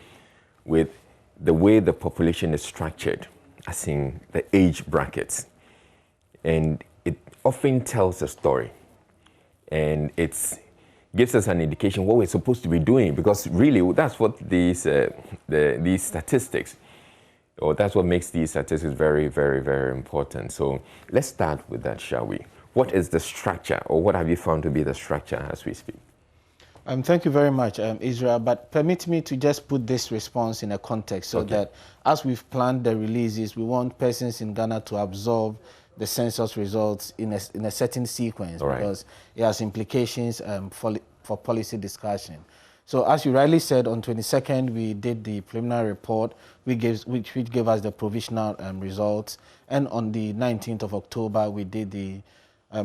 with the way the population is structured, as in the age brackets. And it often tells a story. And it gives us an indication what we're supposed to be doing, because really that's what these statistics, or that's what makes these statistics very, very, very important. So let's start with that, shall we? What is the structure, or what have you found to be the structure as we speak? Thank you very much, Israel, but permit me to just put this response in a context so that as we've planned the releases, we want persons in Ghana to absorb the census results in a certain sequence, because it has implications for policy discussion. So as you rightly said, on 22nd, we did the preliminary report, which gave us the provisional results, and on the 19th of October, we did the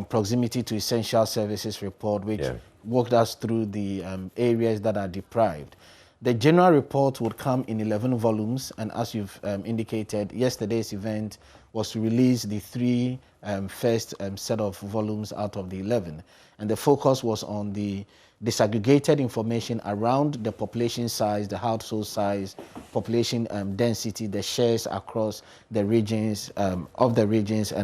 proximity to essential services report, which walked us through the areas that are deprived. The general report would come in 11 volumes, and as you've indicated, yesterday's event was to release the three first set of volumes out of the 11. And the focus was on the disaggregated information around the population size, the household size, population density, the shares across the regions, and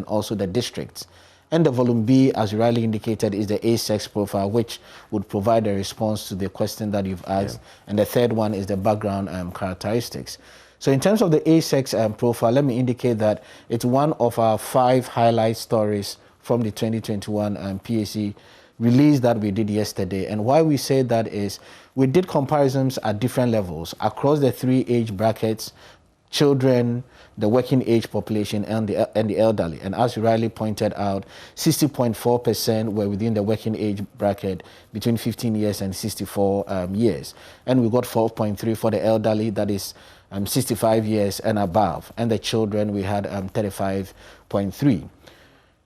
also the districts. And the volume B, as you rightly indicated, is the age-sex profile, which would provide a response to the question that you've asked. And the third one is the background characteristics. So in terms of the age-sex profile, let me indicate that it's one of our 5 highlight stories from the 2021 PAC release that we did yesterday. And why we say that is we did comparisons at different levels across the 3 age brackets: children, the working age population, and the elderly. And as you rightly pointed out, 60.4% were within the working age bracket between 15 years and 64 years. And we got 4.3 for the elderly, that is 65 years and above. And the children, we had 35.3.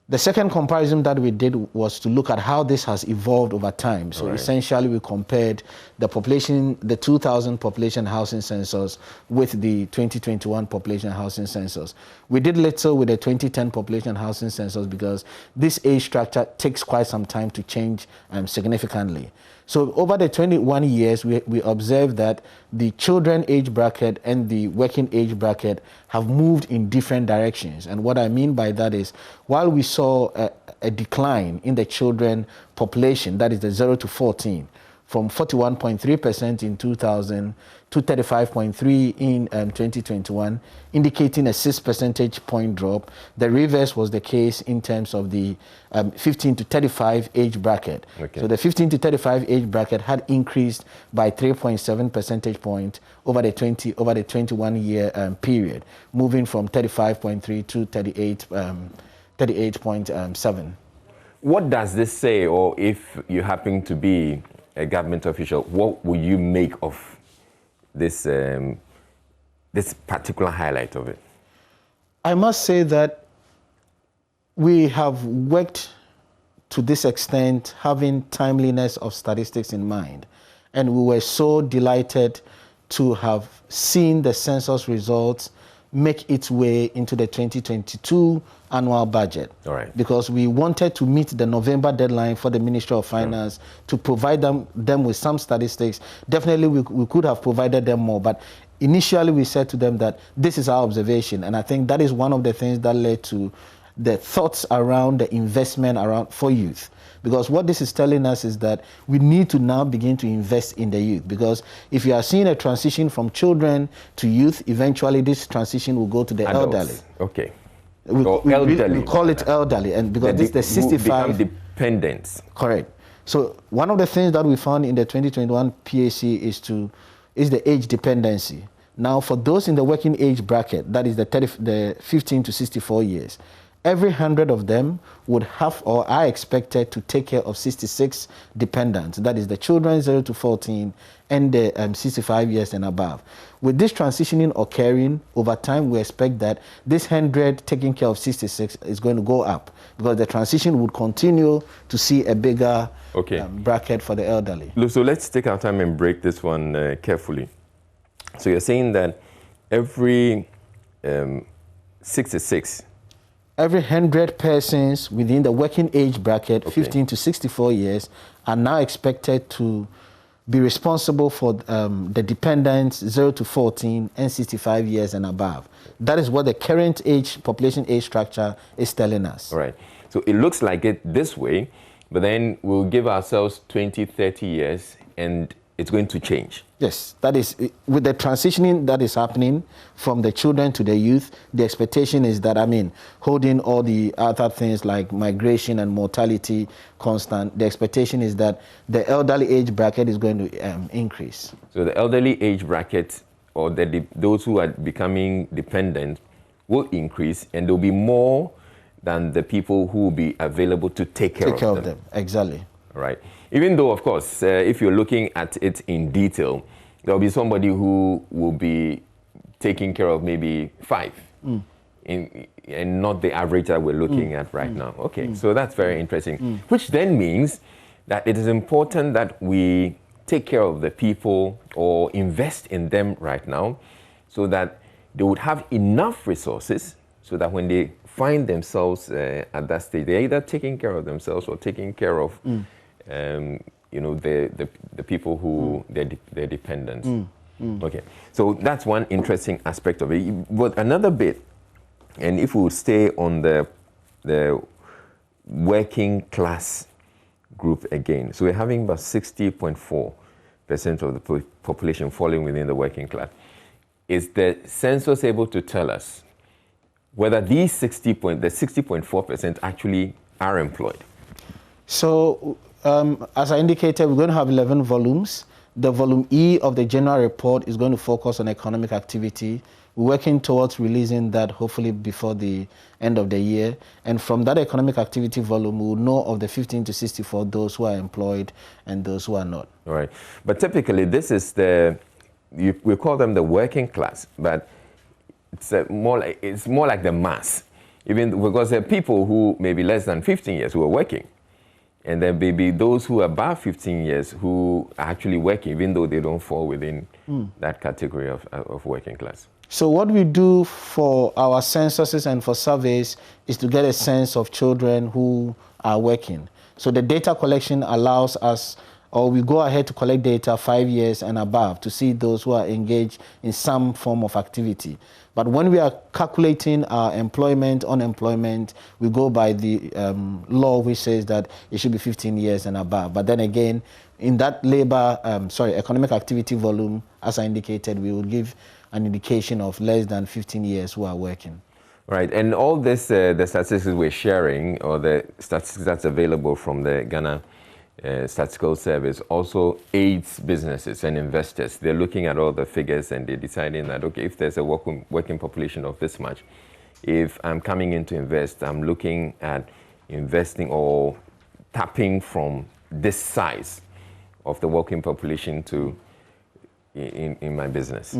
The second comparison that we did was to look at how this has evolved over time. So essentially, we compared the population, the 2000 population housing census with the 2021 population housing census. We did little with the 2010 population housing census because this age structure takes quite some time to change significantly. So over the 21 years, we observed that the children age bracket and the working age bracket have moved in different directions. And what I mean by that is, while we saw a decline in the children population, that is the 0 to 14, from 41.3% in 2000 to 35.3% in 2021, indicating a 6 percentage point drop. The reverse was the case in terms of the 15 to 35 age bracket. So the 15 to 35 age bracket had increased by 3.7 percentage point over the 21-year period, moving from 35.3 to 38.7. What does this say, or if you happen to be a government official, what will you make of this this particular highlight of it? I must say that we have worked to this extent having timeliness of statistics in mind, and we were so delighted to have seen the census results make its way into the 2022 annual budget. Because we wanted to meet the November deadline for the Ministry of Finance to provide them with some statistics. Definitely we could have provided them more, but initially we said to them that this is our observation, and I think that is one of the things that led to the thoughts around the investment around for youth. Because what this is telling us is that we need to now begin to invest in the youth. Because if you are seeing a transition from children to youth, eventually this transition will go to the elderly. We call it elderly, and because this is the 65 dependents. Correct. So one of the things that we found in the 2021 PAC is the age dependency. Now, for those in the working age bracket, that is the 15 to 64 years, every 100 of them would have or are expected to take care of 66 dependents. That is the children 0 to 14 and the 65 years and above. With this transitioning occurring over time, we expect that this 100 taking care of 66 is going to go up because the transition would continue to see a bigger bracket for the elderly. So let's take our time and break this one carefully. So you're saying that every 66. Every 100 persons within the working age bracket, 15 to 64 years, are now expected to be responsible for the dependents 0 to 14 and 65 years and above. That is what the current population age structure is telling us. All right. So it looks like it this way, but then we'll give ourselves 20, 30 years and it's going to change. Yes, that is, with the transitioning that is happening from the children to the youth, the expectation is that, holding all the other things like migration and mortality constant, the expectation is that the elderly age bracket is going to increase. So the elderly age bracket, or those who are becoming dependent, will increase, and there'll be more than the people who will be available to take care of them. Exactly. Right. Even though, of course, if you're looking at it in detail, there'll be somebody who will be taking care of maybe 5, and not the average that we're looking at right now. Okay, so that's very interesting. Which then means that it is important that we take care of the people or invest in them right now, so that they would have enough resources so that when they find themselves at that stage, they're either taking care of themselves or taking care of the people who they're dependents. Okay, so that's one interesting aspect of it. But another bit, and if we would stay on the working class group again, so we're having about 60.4% of the population falling within the working class. Is the census able to tell us whether these 60.4% actually are employed? So, as I indicated, we're going to have 11 volumes. The volume E of the general report is going to focus on economic activity. We're working towards releasing that hopefully before the end of the year. And from that economic activity volume, we'll know of the 15 to 64, those who are employed and those who are not. All right. But typically, this is we call them the working class, but it's more like the mass. Even because there are people who may be less than 15 years who are working. And there may be those who are above 15 years who are actually working, even though they don't fall within that category of working class. So what we do for our censuses and for surveys is to get a sense of children who are working. So the data collection allows us, or we go ahead to collect data 5 years and above to see those who are engaged in some form of activity. But when we are calculating our employment, unemployment, we go by the law which says that it should be 15 years and above. But then again, in that economic activity volume, as I indicated, we will give an indication of less than 15 years who are working. Right, and all this, the statistics we're sharing, or the statistics that's available from the Ghana Statistical Service, also aids businesses and investors. They're looking at all the figures and they're deciding that, okay, if there's a working population of this much, if I'm coming in to invest, I'm looking at investing or tapping from this size of the working population in my business.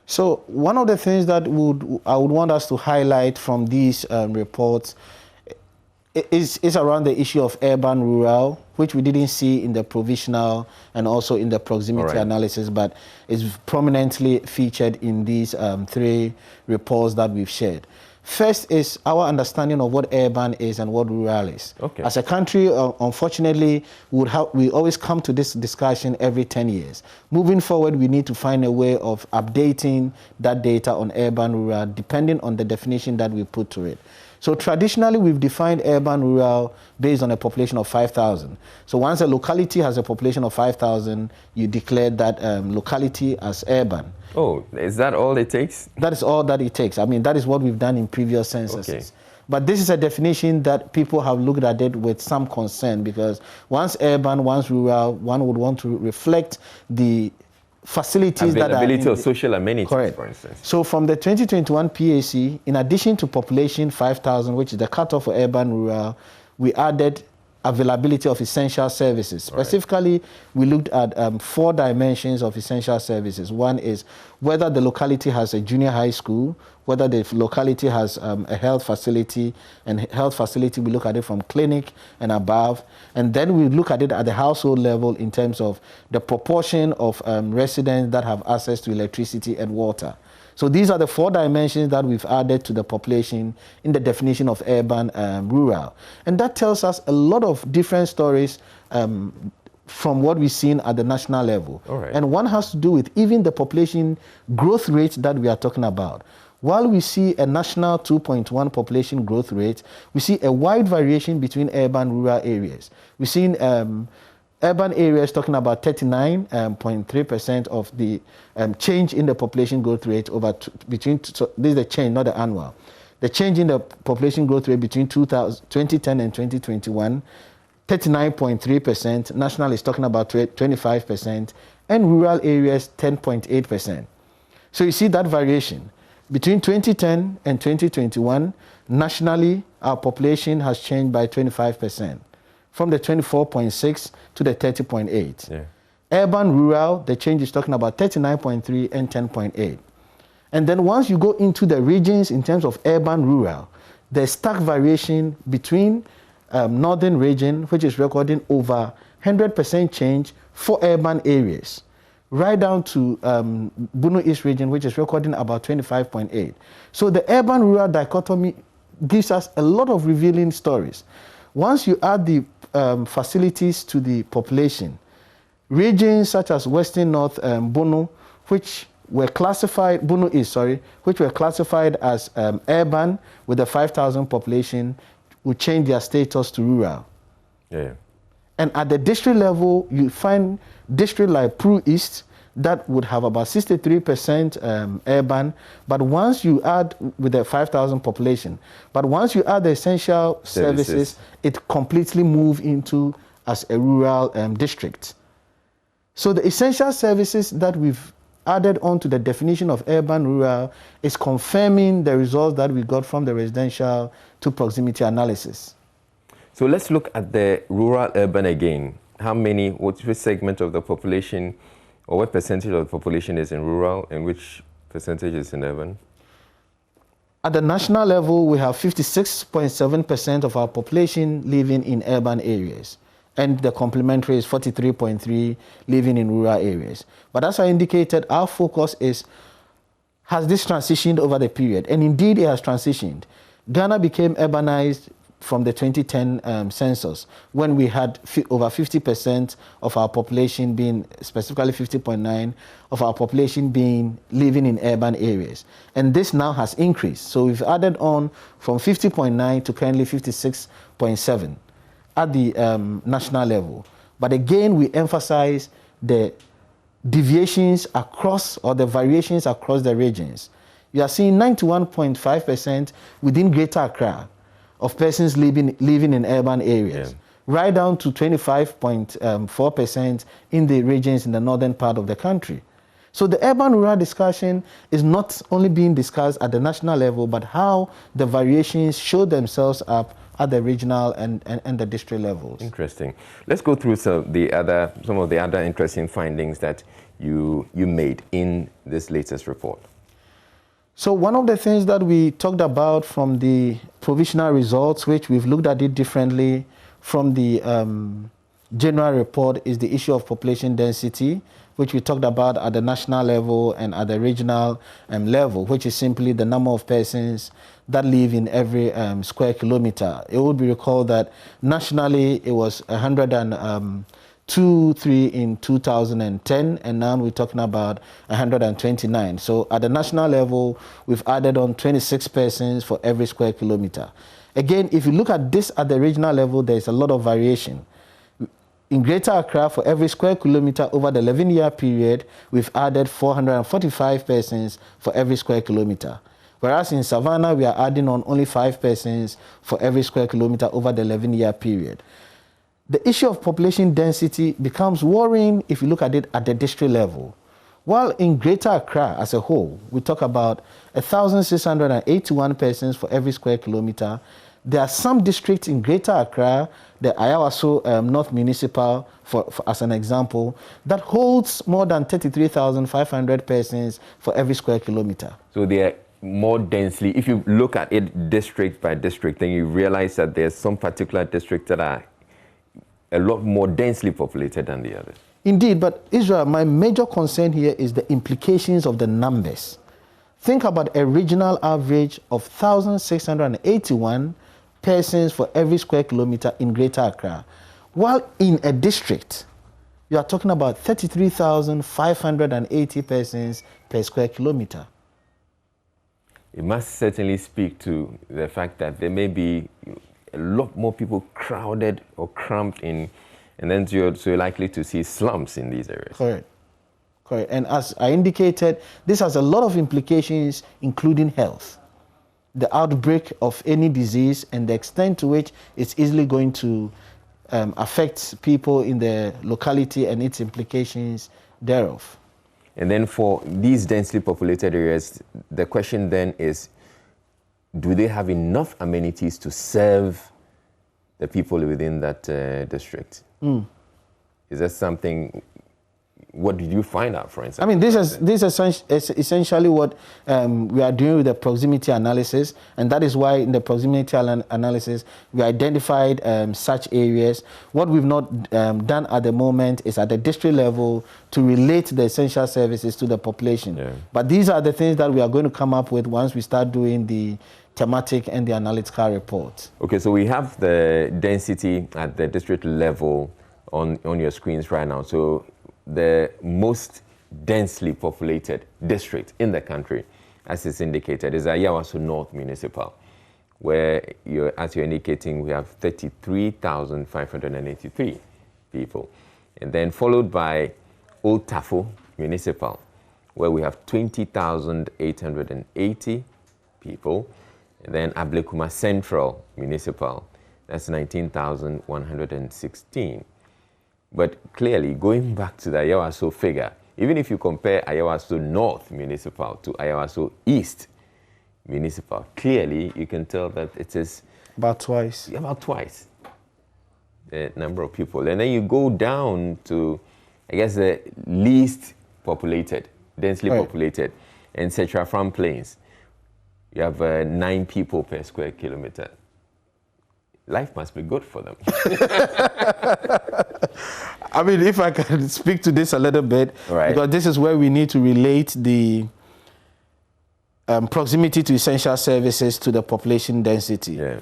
So one of the things that I would want us to highlight from these reports is around the issue of urban-rural, which we didn't see in the provisional and also in the proximity analysis, but is prominently featured in these 3 reports that we've shared. First is our understanding of what urban is and what rural is. Okay. As a country, unfortunately, we always come to this discussion every 10 years. Moving forward, we need to find a way of updating that data on urban-rural depending on the definition that we put to it. So traditionally, we've defined urban-rural based on a population of 5,000. So once a locality has a population of 5,000, you declare that locality as urban. Oh, is that all it takes? That is all that it takes. I mean, that is what we've done in previous censuses. Okay. But this is a definition that people have looked at it with some concern, because once urban, once rural, one would want to reflect the facilities that are availability of social amenities, correct, for instance. So from the 2021 PAC, in addition to population 5,000, which is the cutoff for urban-rural, we added availability of essential services. Specifically, we looked at 4 dimensions of essential services. One is whether the locality has a junior high school, whether the locality has a health facility, and health facility, we look at it from clinic and above. And then we look at it at the household level in terms of the proportion of residents that have access to electricity and water. So these are the 4 dimensions that we've added to the population in the definition of urban rural. And that tells us a lot of different stories from what we've seen at the national level. And one has to do with even the population growth rate that we are talking about. While we see a national 2.1 population growth rate, we see a wide variation between urban and rural areas. We've seen urban areas talking about 39.3% of the change in the population growth rate so this is the change, not the annual. The change in the population growth rate between 2010 and 2021, 39.3%, national is talking about 25%, and rural areas 10.8%. So you see that variation. Between 2010 and 2021, nationally, our population has changed by 25%, from the 24.6 to the 30.8. Yeah. Urban, rural, the change is talking about 39.3 and 10.8. And then once you go into the regions in terms of urban, rural, there's stark variation between northern region, which is recording over 100% change for urban areas, right down to Bunu East region, which is recording about 25.8. So the urban-rural dichotomy gives us a lot of revealing stories. Once you add the facilities to the population, regions such as Western North Bunu, which were classified, Bunu East, sorry, which were classified as urban with a 5,000 population, will change their status to rural. Yeah. And at the district level, you find district like Pru East that would have about 63% urban, but once you add with a 5,000 population, but once you add the essential services, it completely moves into as a rural district. So the essential services that we've added on to the definition of urban-rural is confirming the results that we got from the residential to proximity analysis. So let's look at the rural-urban again. Which segment of the population, or what percentage of the population is in rural, and which percentage is in urban? At the national level, we have 56.7% of our population living in urban areas, and the complementary is 43.3% living in rural areas. But as I indicated, our focus is, has this transitioned over the period? And indeed, it has transitioned. Ghana became urbanized from the 2010 census, when we had over 50% of our population being, specifically 50.9% of our population being living in urban areas. And this now has increased. So we've added on from 50.9% to currently 56.7% at the national level. But again, we emphasize the deviations across, or the variations across the regions. You are seeing 91.5% within Greater Accra of persons living in urban areas, right down to 25.4% in the regions in the northern part of the country. So the urban-rural discussion is not only being discussed at the national level, but how the variations show themselves up at the regional and the district levels. Interesting. Let's go through some of the other interesting findings that you made in this latest report. So one of the things that we talked about from the provisional results, which we've looked at it differently from the general report, is the issue of population density, which we talked about at the national level and at the regional level, which is simply the number of persons that live in every square kilometer. It would be recalled that nationally it was 102.3 in 2010, and now we're talking about 129. So at the national level, we've added on 26 persons for every square kilometer. Again, if you look at this at the regional level, there's a lot of variation. In Greater Accra, for every square kilometer over the 11-year period, we've added 445 persons for every square kilometer. Whereas in Savannah, we are adding on only 5 persons for every square kilometer over the 11-year period. The issue of population density becomes worrying if you look at it at the district level. While in Greater Accra as a whole, we talk about 1,681 persons for every square kilometer, there are some districts in Greater Accra, the Ayawaso North Municipal, as an example, that holds more than 33,500 persons for every square kilometer. So they are more densely, if you look at it district by district, then you realize that there's some particular districts that are a lot more densely populated than the others. Indeed, but Israel, my major concern here is the implications of the numbers. think about a regional average of 1,681 persons for every square kilometer in Greater Accra, while in a district, you are talking about 33,580 persons per square kilometer. It must certainly speak to the fact that there may be a lot more people crowded or cramped in, and then so you're likely to see slums in these areas. Correct. Correct. And as I indicated, this has a lot of implications, including health. The outbreak of any disease and the extent to which it's easily going to affect people in the locality and its implications thereof. And then for these densely populated areas, the question then is, do they have enough amenities to serve the people within that district? Is that something, what did you find out, for instance? I mean, this is essentially what we are doing with the proximity analysis, and that is why in the proximity analysis, we identified such areas. What we've not done at the moment is at the district level to relate the essential services to the population. Yeah. But these are the things that we are going to come up with once we start doing the thematic and the analytical reports. Okay, so we have the density at the district level on your screens right now. So the most densely populated district in the country, as is indicated, is Ayawaso North Municipal, where as you're indicating, we have 33,583 people. And then followed by Old Tafo Municipal, where we have 20,880 people. And then Ablekuma Central Municipal, that's 19,116. But clearly, going back to the Ayawaso figure, even if you compare Ayawaso North Municipal to Ayawaso East Municipal, clearly you can tell that it is about twice. About twice the number of people. And then you go down to, I guess, the least populated, densely populated, and Setrafram Plains. You have 9 people per square kilometer. Life must be good for them. I mean, if I can speak to this a little bit, because this is where we need to relate the proximity to essential services to the population density. Yeah.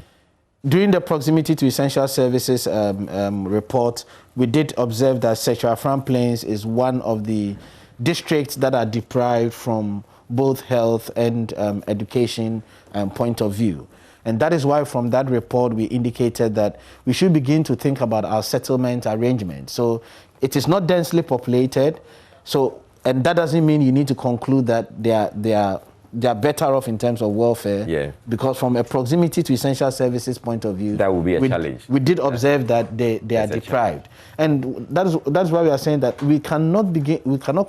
During the proximity to essential services report, we did observe that Setrafram Plains is one of the districts that are deprived from both health and education point of view. And that is why from that report we indicated that we should begin to think about our settlement arrangement. So it is not densely populated, and that doesn't mean you need to conclude that they are better off in terms of welfare, because from a proximity to essential services point of view, that would be a challenge. We did observe that they are deprived. And that's why we are saying that we cannot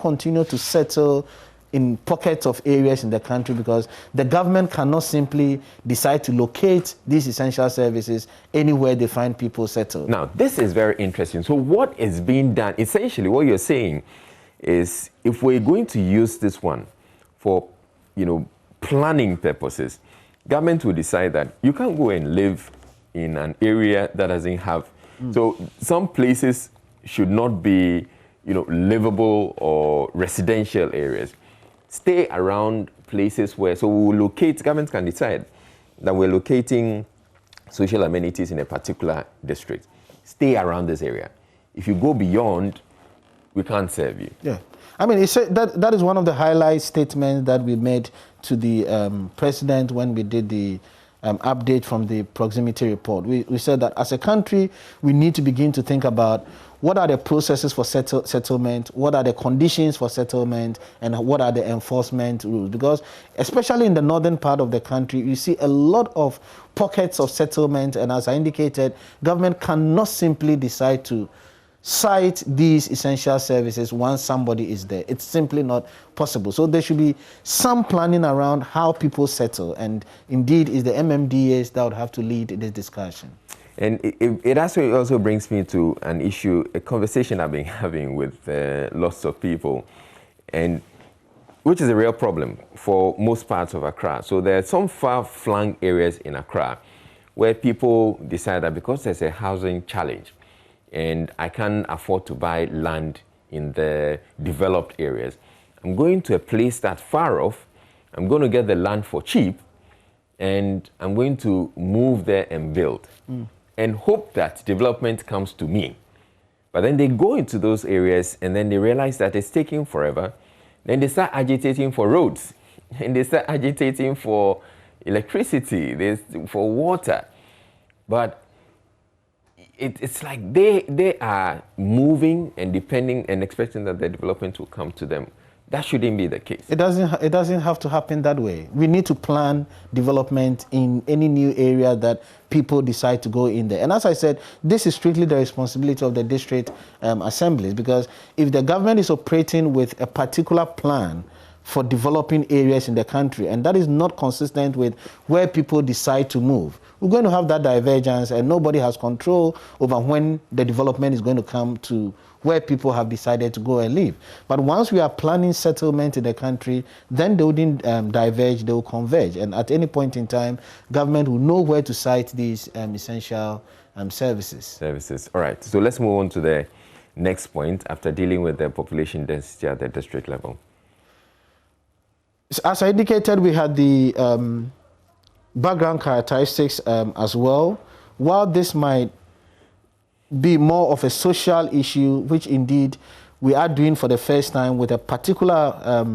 continue to settle in pockets of areas in the country, because the government cannot simply decide to locate these essential services anywhere they find people settled. Now, this is very interesting. So what is being done? Essentially, what you're saying is, if we're going to use this one for, planning purposes, government will decide that you can't go and live in an area that doesn't have. So some places should not be, livable or residential areas. Stay around places where, so we will locate, government can decide that we're locating social amenities in a particular district. Stay around this area. If you go beyond, we can't serve you. Yeah. I mean, that is one of the highlight statements that we made to the president when we did the update from the proximity report. We said that as a country, we need to begin to think about what are the processes for settlement, what are the conditions for settlement, and what are the enforcement rules. Because especially in the northern part of the country, you see a lot of pockets of settlement, and as I indicated, government cannot simply decide to cite these essential services once somebody is there. It's simply not possible. So there should be some planning around how people settle, and indeed it's the MMDAs that would have to lead this discussion. And it also brings me to an issue, a conversation I've been having with lots of people, and which is a real problem for most parts of Accra. So there are some far-flung areas in Accra where people decide that because there's a housing challenge and I can't afford to buy land in the developed areas, I'm going to a place that's far off, I'm going to get the land for cheap, and I'm going to move there and build, and hope that development comes to me. But then they go into those areas, and then they realize that it's taking forever. Then they start agitating for roads, and they start agitating for electricity, for water. But it's like they are moving and depending and expecting that the development will come to them. That shouldn't be the case. It doesn't have to happen that way. We need to plan development in any new area that people decide to go in there. And as I said, this is strictly the responsibility of the district assemblies, because if the government is operating with a particular plan for developing areas in the country, and that is not consistent with where people decide to move, we're going to have that divergence, and nobody has control over when the development is going to come to where people have decided to go and live. But once we are planning settlement in the country, then they wouldn't diverge, they will converge. And at any point in time, government will know where to site these essential services. All right, so let's move on to the next point after dealing with the population density at the district level. As I indicated, we had the background characteristics as well. While this might be more of a social issue, which indeed we are doing for the first time with a particular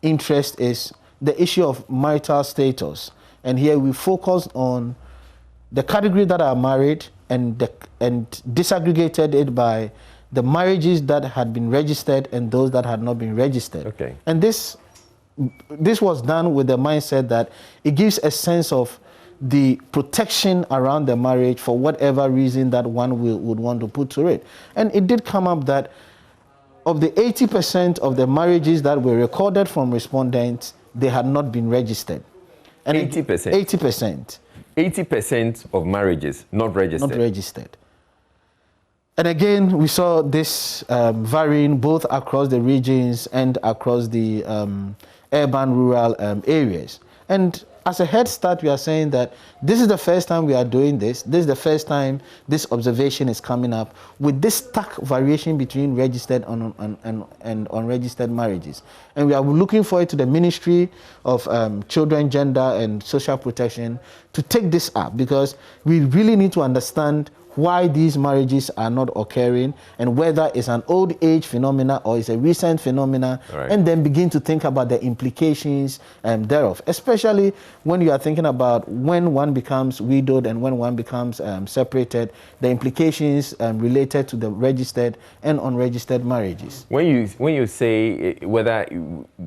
interest, is the issue of marital status. And here we focus on the category that are married and disaggregated it by the marriages that had been registered and those that had not been registered. Okay. And this was done with the mindset that it gives a sense of the protection around the marriage for whatever reason that one would want to put to it. And it did come up that of the 80% of the marriages that were recorded from respondents, they had not been registered. And 80%? 80%. 80% of marriages not registered? Not registered. And again, we saw this varying both across the regions and across the urban, rural areas. And as a head start, we are saying that this is the first time we are doing this. This is the first time this observation is coming up with this stark variation between registered and unregistered marriages. And we are looking forward to the Ministry of Children, Gender and Social Protection to take this up, because we really need to understand why these marriages are not occurring and whether it's an old age phenomena or it's a recent phenomena, right, and then begin to think about the implications thereof, especially when you are thinking about when one becomes widowed and when one becomes separated, the implications related to the registered and unregistered marriages. When you say whether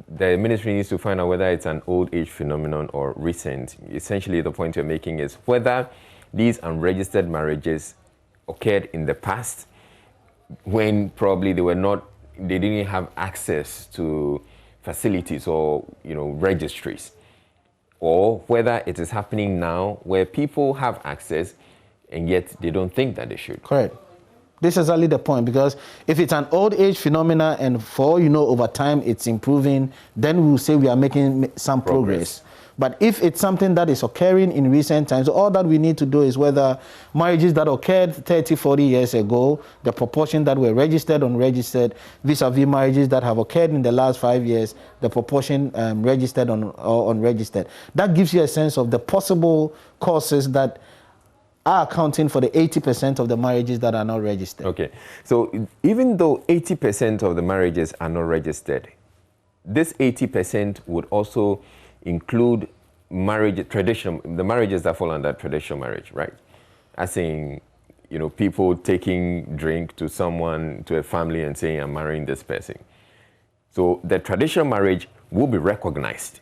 the ministry needs to find out whether it's an old age phenomenon or recent, essentially the point you're making is whether these unregistered marriages occurred in the past when probably they didn't have access to facilities or registries, or whether it is happening now where people have access and yet they don't think that they should. Correct. This is exactly the point, because if it's an old age phenomena and for over time it's improving, then we will say we are making some progress. But if it's something that is occurring in recent times, all that we need to do is whether marriages that occurred 30, 40 years ago, the proportion that were registered, unregistered, vis-a-vis marriages that have occurred in the last 5 years, the proportion registered or unregistered. That gives you a sense of the possible causes that are accounting for the 80% of the marriages that are not registered. Okay, so even though 80% of the marriages are not registered, this 80% would also include the marriages that fall under traditional marriage, right? As in, people taking drink to someone, to a family and saying, I'm marrying this person. So the traditional marriage will be recognized,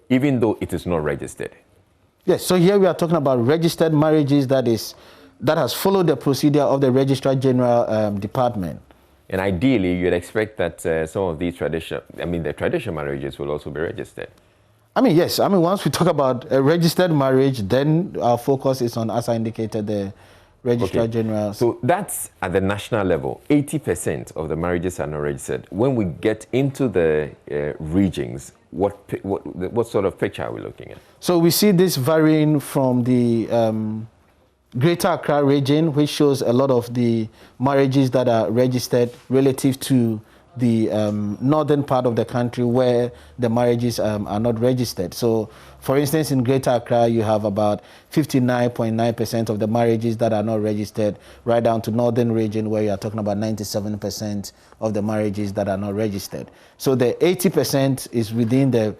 even though it is not registered. Yes, so here we are talking about registered marriages that has followed the procedure of the Registrar General Department. And ideally, you'd expect that some of these the traditional marriages will also be registered. Yes. Once we talk about a registered marriage, then our focus is on, as I indicated, the Registrar General. So that's at the national level. 80% of the marriages are not registered. When we get into the regions, what sort of picture are we looking at? So we see this varying from the Greater Accra region, which shows a lot of the marriages that are registered relative to the northern part of the country where the marriages are not registered. So, for instance, in Greater Accra, you have about 59.9% of the marriages that are not registered, right down to northern region where you are talking about 97% of the marriages that are not registered. So the 80% is within the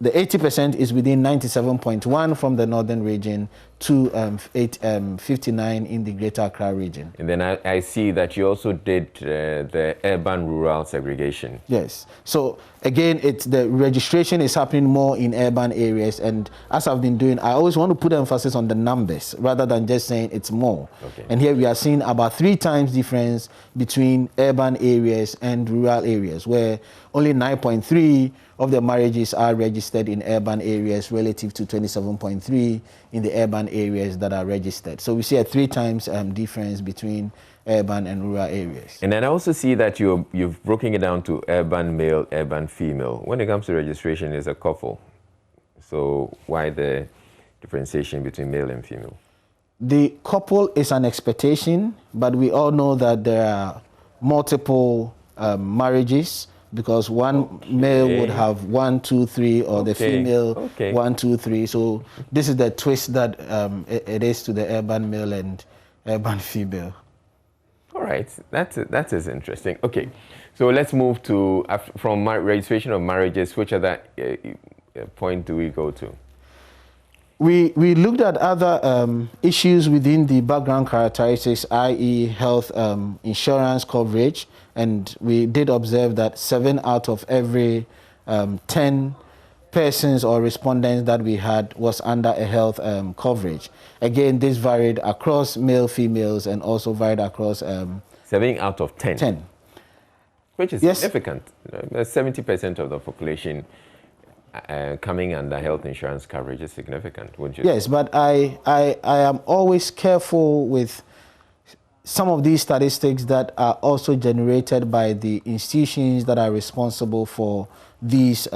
80% is within 97.1 from the northern region to 59 in the Greater Accra region. And then I see that you also did the urban-rural segregation. Yes. So again, the registration is happening more in urban areas, and as I've been doing, I always want to put emphasis on the numbers rather than just saying it's more. Okay. And here we are seeing about 3 times difference between urban areas and rural areas, where only 9.3 of the marriages are registered in urban areas relative to 27.3 in the urban areas that are registered. So we see a 3 times difference between urban and rural areas. And then I also see that you've broken it down to urban male, urban female. When it comes to registration, it's a couple. So why the differentiation between male and female? The couple is an expectation, but we all know that there are multiple marriages, because one male would have 1, 2, 3, or the female 1, 2, 3. So this is the twist that it is to the urban male and urban female. All right, that is interesting. Okay, so let's move to from registration of marriages. Which other point do we go to? We looked at other issues within the background characteristics, i.e. health insurance coverage, and we did observe that 7 out of every 10 persons or respondents that we had was under a health coverage. Again, this varied across male, females, and also varied across 7 out of 10. 10. Which is significant. 70% of the population coming under health insurance coverage is significant, wouldn't you? Yes, but I am always careful with some of these statistics that are also generated by the institutions that are responsible for these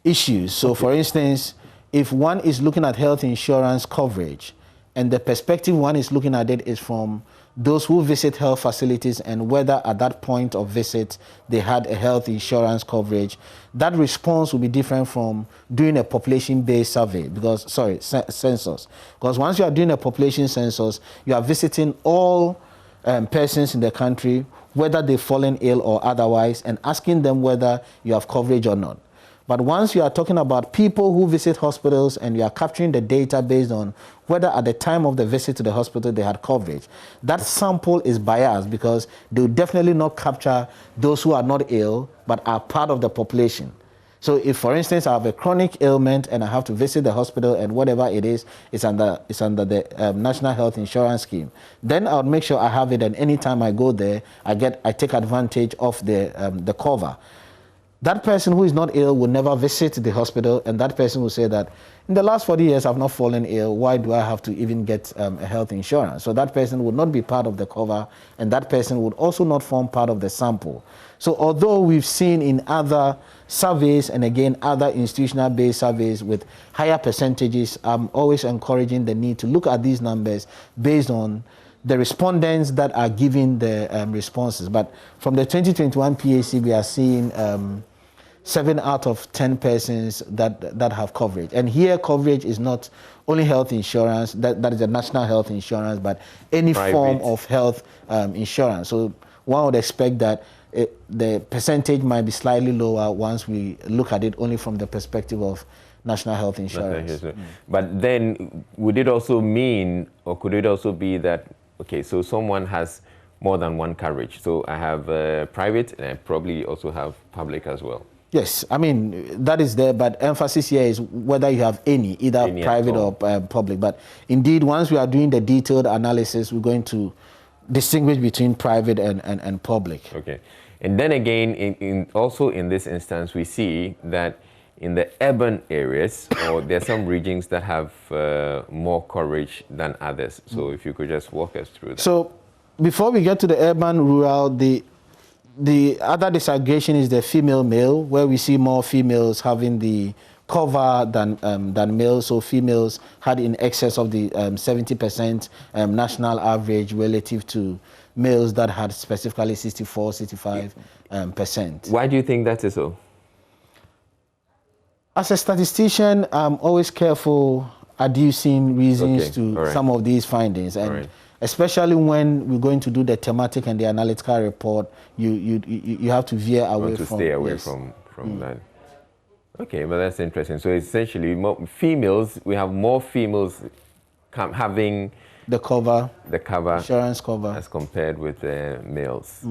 issues. So, for instance, if one is looking at health insurance coverage, and the perspective one is looking at it is from those who visit health facilities and whether at that point of visit they had a health insurance coverage, that response will be different from doing a population-based survey, because, census. Because once you are doing a population census, you are visiting all persons in the country, whether they've fallen ill or otherwise, and asking them whether you have coverage or not. But once you are talking about people who visit hospitals and you are capturing the data based on whether at the time of the visit to the hospital they had coverage, that sample is biased because they will definitely not capture those who are not ill but are part of the population. So if, for instance, I have a chronic ailment and I have to visit the hospital and whatever it is under the National Health Insurance Scheme, then I would make sure I have it, and anytime I go there, I take advantage of the cover. That person who is not ill will never visit the hospital, and that person will say that in the last 40 years I've not fallen ill, why do I have to even get a health insurance? So that person would not be part of the cover, and that person would also not form part of the sample. So although we've seen in other surveys, and again other institutional-based surveys with higher percentages, I'm always encouraging the need to look at these numbers based on the respondents that are giving the responses. But from the 2021 PAC, we are seeing 7 out of 10 persons that have coverage. And here coverage is not only health insurance, that is the national health insurance, but any form of health insurance. So one would expect that the percentage might be slightly lower once we look at it only from the perspective of national health insurance. But then would it also mean, or could it also be that, okay, so someone has more than one coverage. So I have private, and I probably also have public as well. Yes, I mean, that is there, but emphasis here is whether you have either private or public. But indeed, once we are doing the detailed analysis, we're going to distinguish between private and public. Okay. And then again, also in this instance, we see that in the urban areas, or there are some regions that have more coverage than others. So if you could just walk us through that. So before we get to the urban-rural, the other disaggregation is the female-male, where we see more females having the cover than males. So females had in excess of the 70% national average relative to males that had specifically 64, 65%. Why do you think that is so? As a statistician, I'm always careful adducing reasons to some of these findings, and especially when we're going to do the thematic and the analytical report, you have to veer away from. Stay away from that. Okay, but that's interesting. So essentially, more females, we have more females having the cover, insurance cover, as compared with males.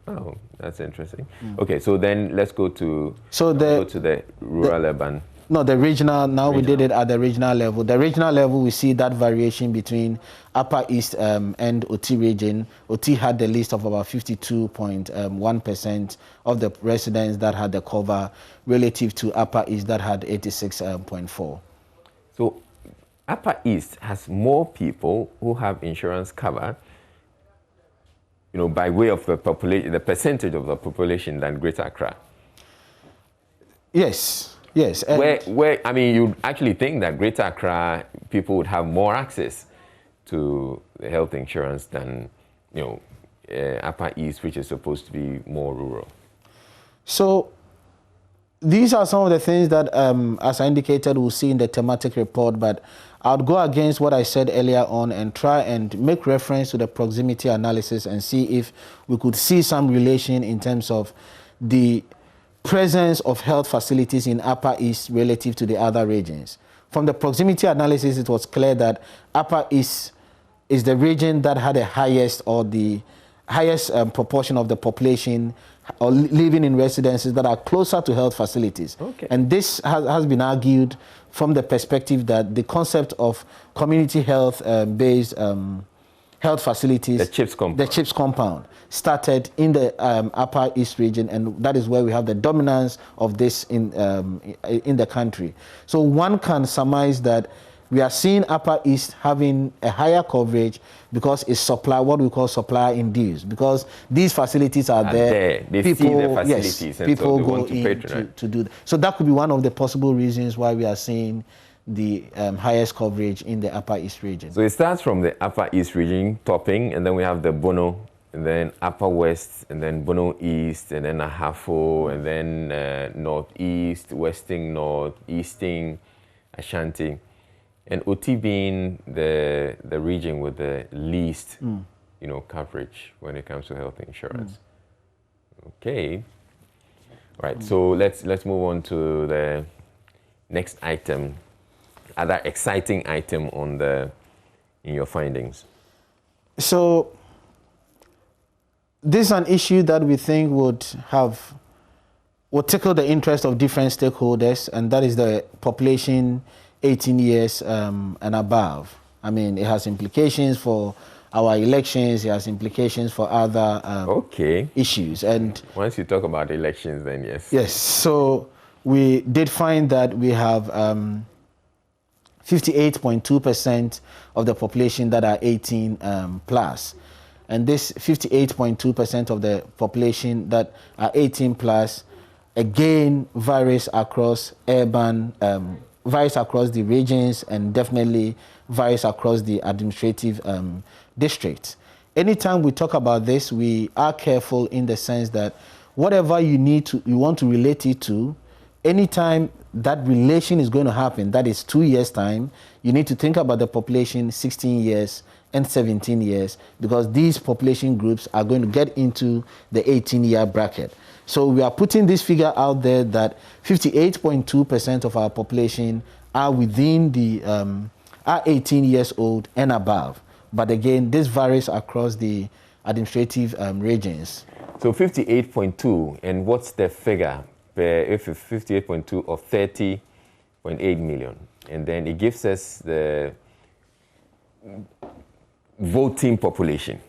Oh, that's interesting. Okay, so then let's go to the rural urban. No, the regional. Now we did it at the regional level. The regional level, we see that variation between Upper East and OT region. OT had the list of about 52.1% of the residents that had the cover, relative to Upper East that had 86.4%. So Upper East has more people who have insurance cover, you know, by way of the population, the percentage of the population than Greater Accra. Yes. Where I mean, you actually think that Greater Accra people would have more access to the health insurance than, you know, Upper East, which is supposed to be more rural. So these are some of the things that, as I indicated, we'll see in the thematic report, but I'll go against what I said earlier on and try and make reference to the proximity analysis and see if we could see some relation in terms of the presence of health facilities in Upper East relative to the other regions. From the proximity analysis, it was clear that Upper East is the region that had the highest proportion of the population or living in residences that are closer to health facilities. And this has been argued from the perspective that the concept of community health based health facilities, the CHIPS compound, started in the Upper East region, and that is where we have the dominance of this in the country. So one can surmise that we are seeing Upper East having a higher coverage because it's what we call supply induced, because these facilities are there. They see the facilities, and people so they go want to patronize. to do that. So that could be one of the possible reasons why we are seeing the highest coverage in the Upper East region. So it starts from the Upper East region topping, and then we have the Bono, and then Upper West, and then Bono East, and then Ahafo, and then Northeast, Western North, Eastern, Ashanti. And OT being the region with the least, you know, coverage when it comes to health insurance. Okay. All right. So let's move on to the next item, other exciting item in your findings. So this is an issue that we think would tickle the interest of different stakeholders, and that is the population 18 years and above. I mean, it has implications for our elections, it has implications for other issues. And once you talk about elections, then yes. Yes, so we did find that we have 58.2% of the population that are 18 plus. And this 58.2% of the population that are 18 plus, again, varies across varies across the regions, and definitely varies across the administrative districts. Anytime we talk about this, we are careful in the sense that whatever you want to relate it to, anytime that relation is going to happen, that is 2 years' time, you need to think about the population 16 years and 17 years, because these population groups are going to get into the 18-year bracket. So we are putting this figure out there that 58.2% of our population are within are 18 years old and above. But again, this varies across the administrative regions. So 58.2, and what's the figure? If it's 58.2 of 30.8 million, and then it gives us the voting population,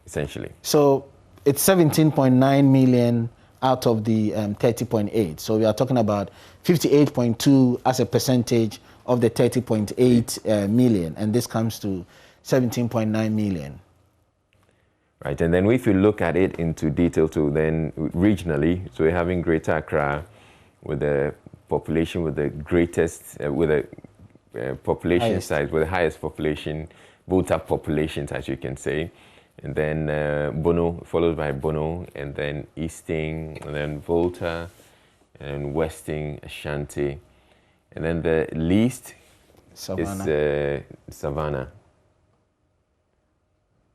essentially. So it's 17.9 million out of the 30.8. So we are talking about 58.2 as a percentage of the 30.8 million, and this comes to 17.9 million. Right, and then if you look at it into detail too, then regionally, so we're having Greater Accra with the population with the greatest, with the population size, with the highest population, voter populations, as you can say. and then Bono, followed by Bono, and then Easting, and then Volta, and Westing, Ashanti, and then the least is Savannah.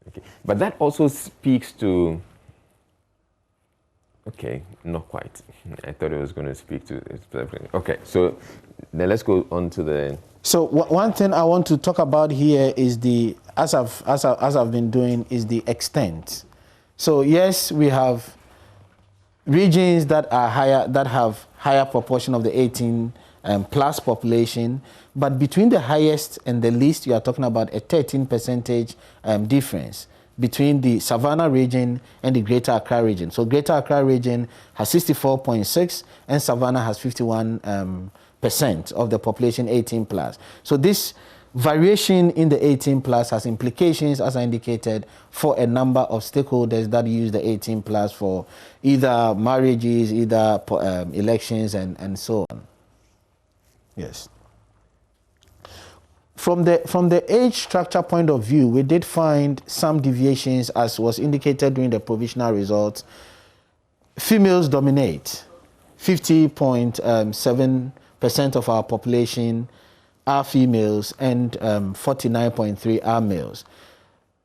Okay. But that also speaks to, okay, not quite. I thought it was going to speak to, okay, so then let's go on to the... So one thing I want to talk about here is the, as I've been doing, is the extent. So yes, we have regions that are higher, that have higher proportion of the 18 plus population, but between the highest and the least, you are talking about a 13% difference between the Savannah region and the Greater Accra region. So Greater Accra region has 64.6 and Savannah has 51% of the population 18 plus. So this variation in the 18 plus has implications, as I indicated, for a number of stakeholders that use the 18 plus for either marriages, either elections, and so on. Yes. From the age structure point of view, we did find some deviations, as was indicated during the provisional results. Females dominate. 50.7% of our population are females, and 49.3% are males.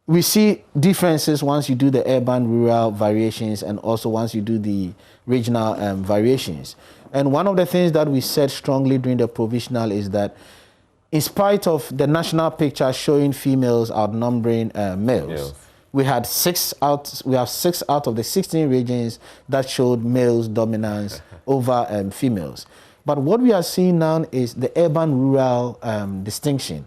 We see differences once you do the urban-rural variations and also once you do the regional variations. And one of the things that we said strongly during the provisional is that in spite of the national picture showing females outnumbering males, we have 6 out of the 16 regions that showed males dominance over females. But what we are seeing now is the urban-rural distinction.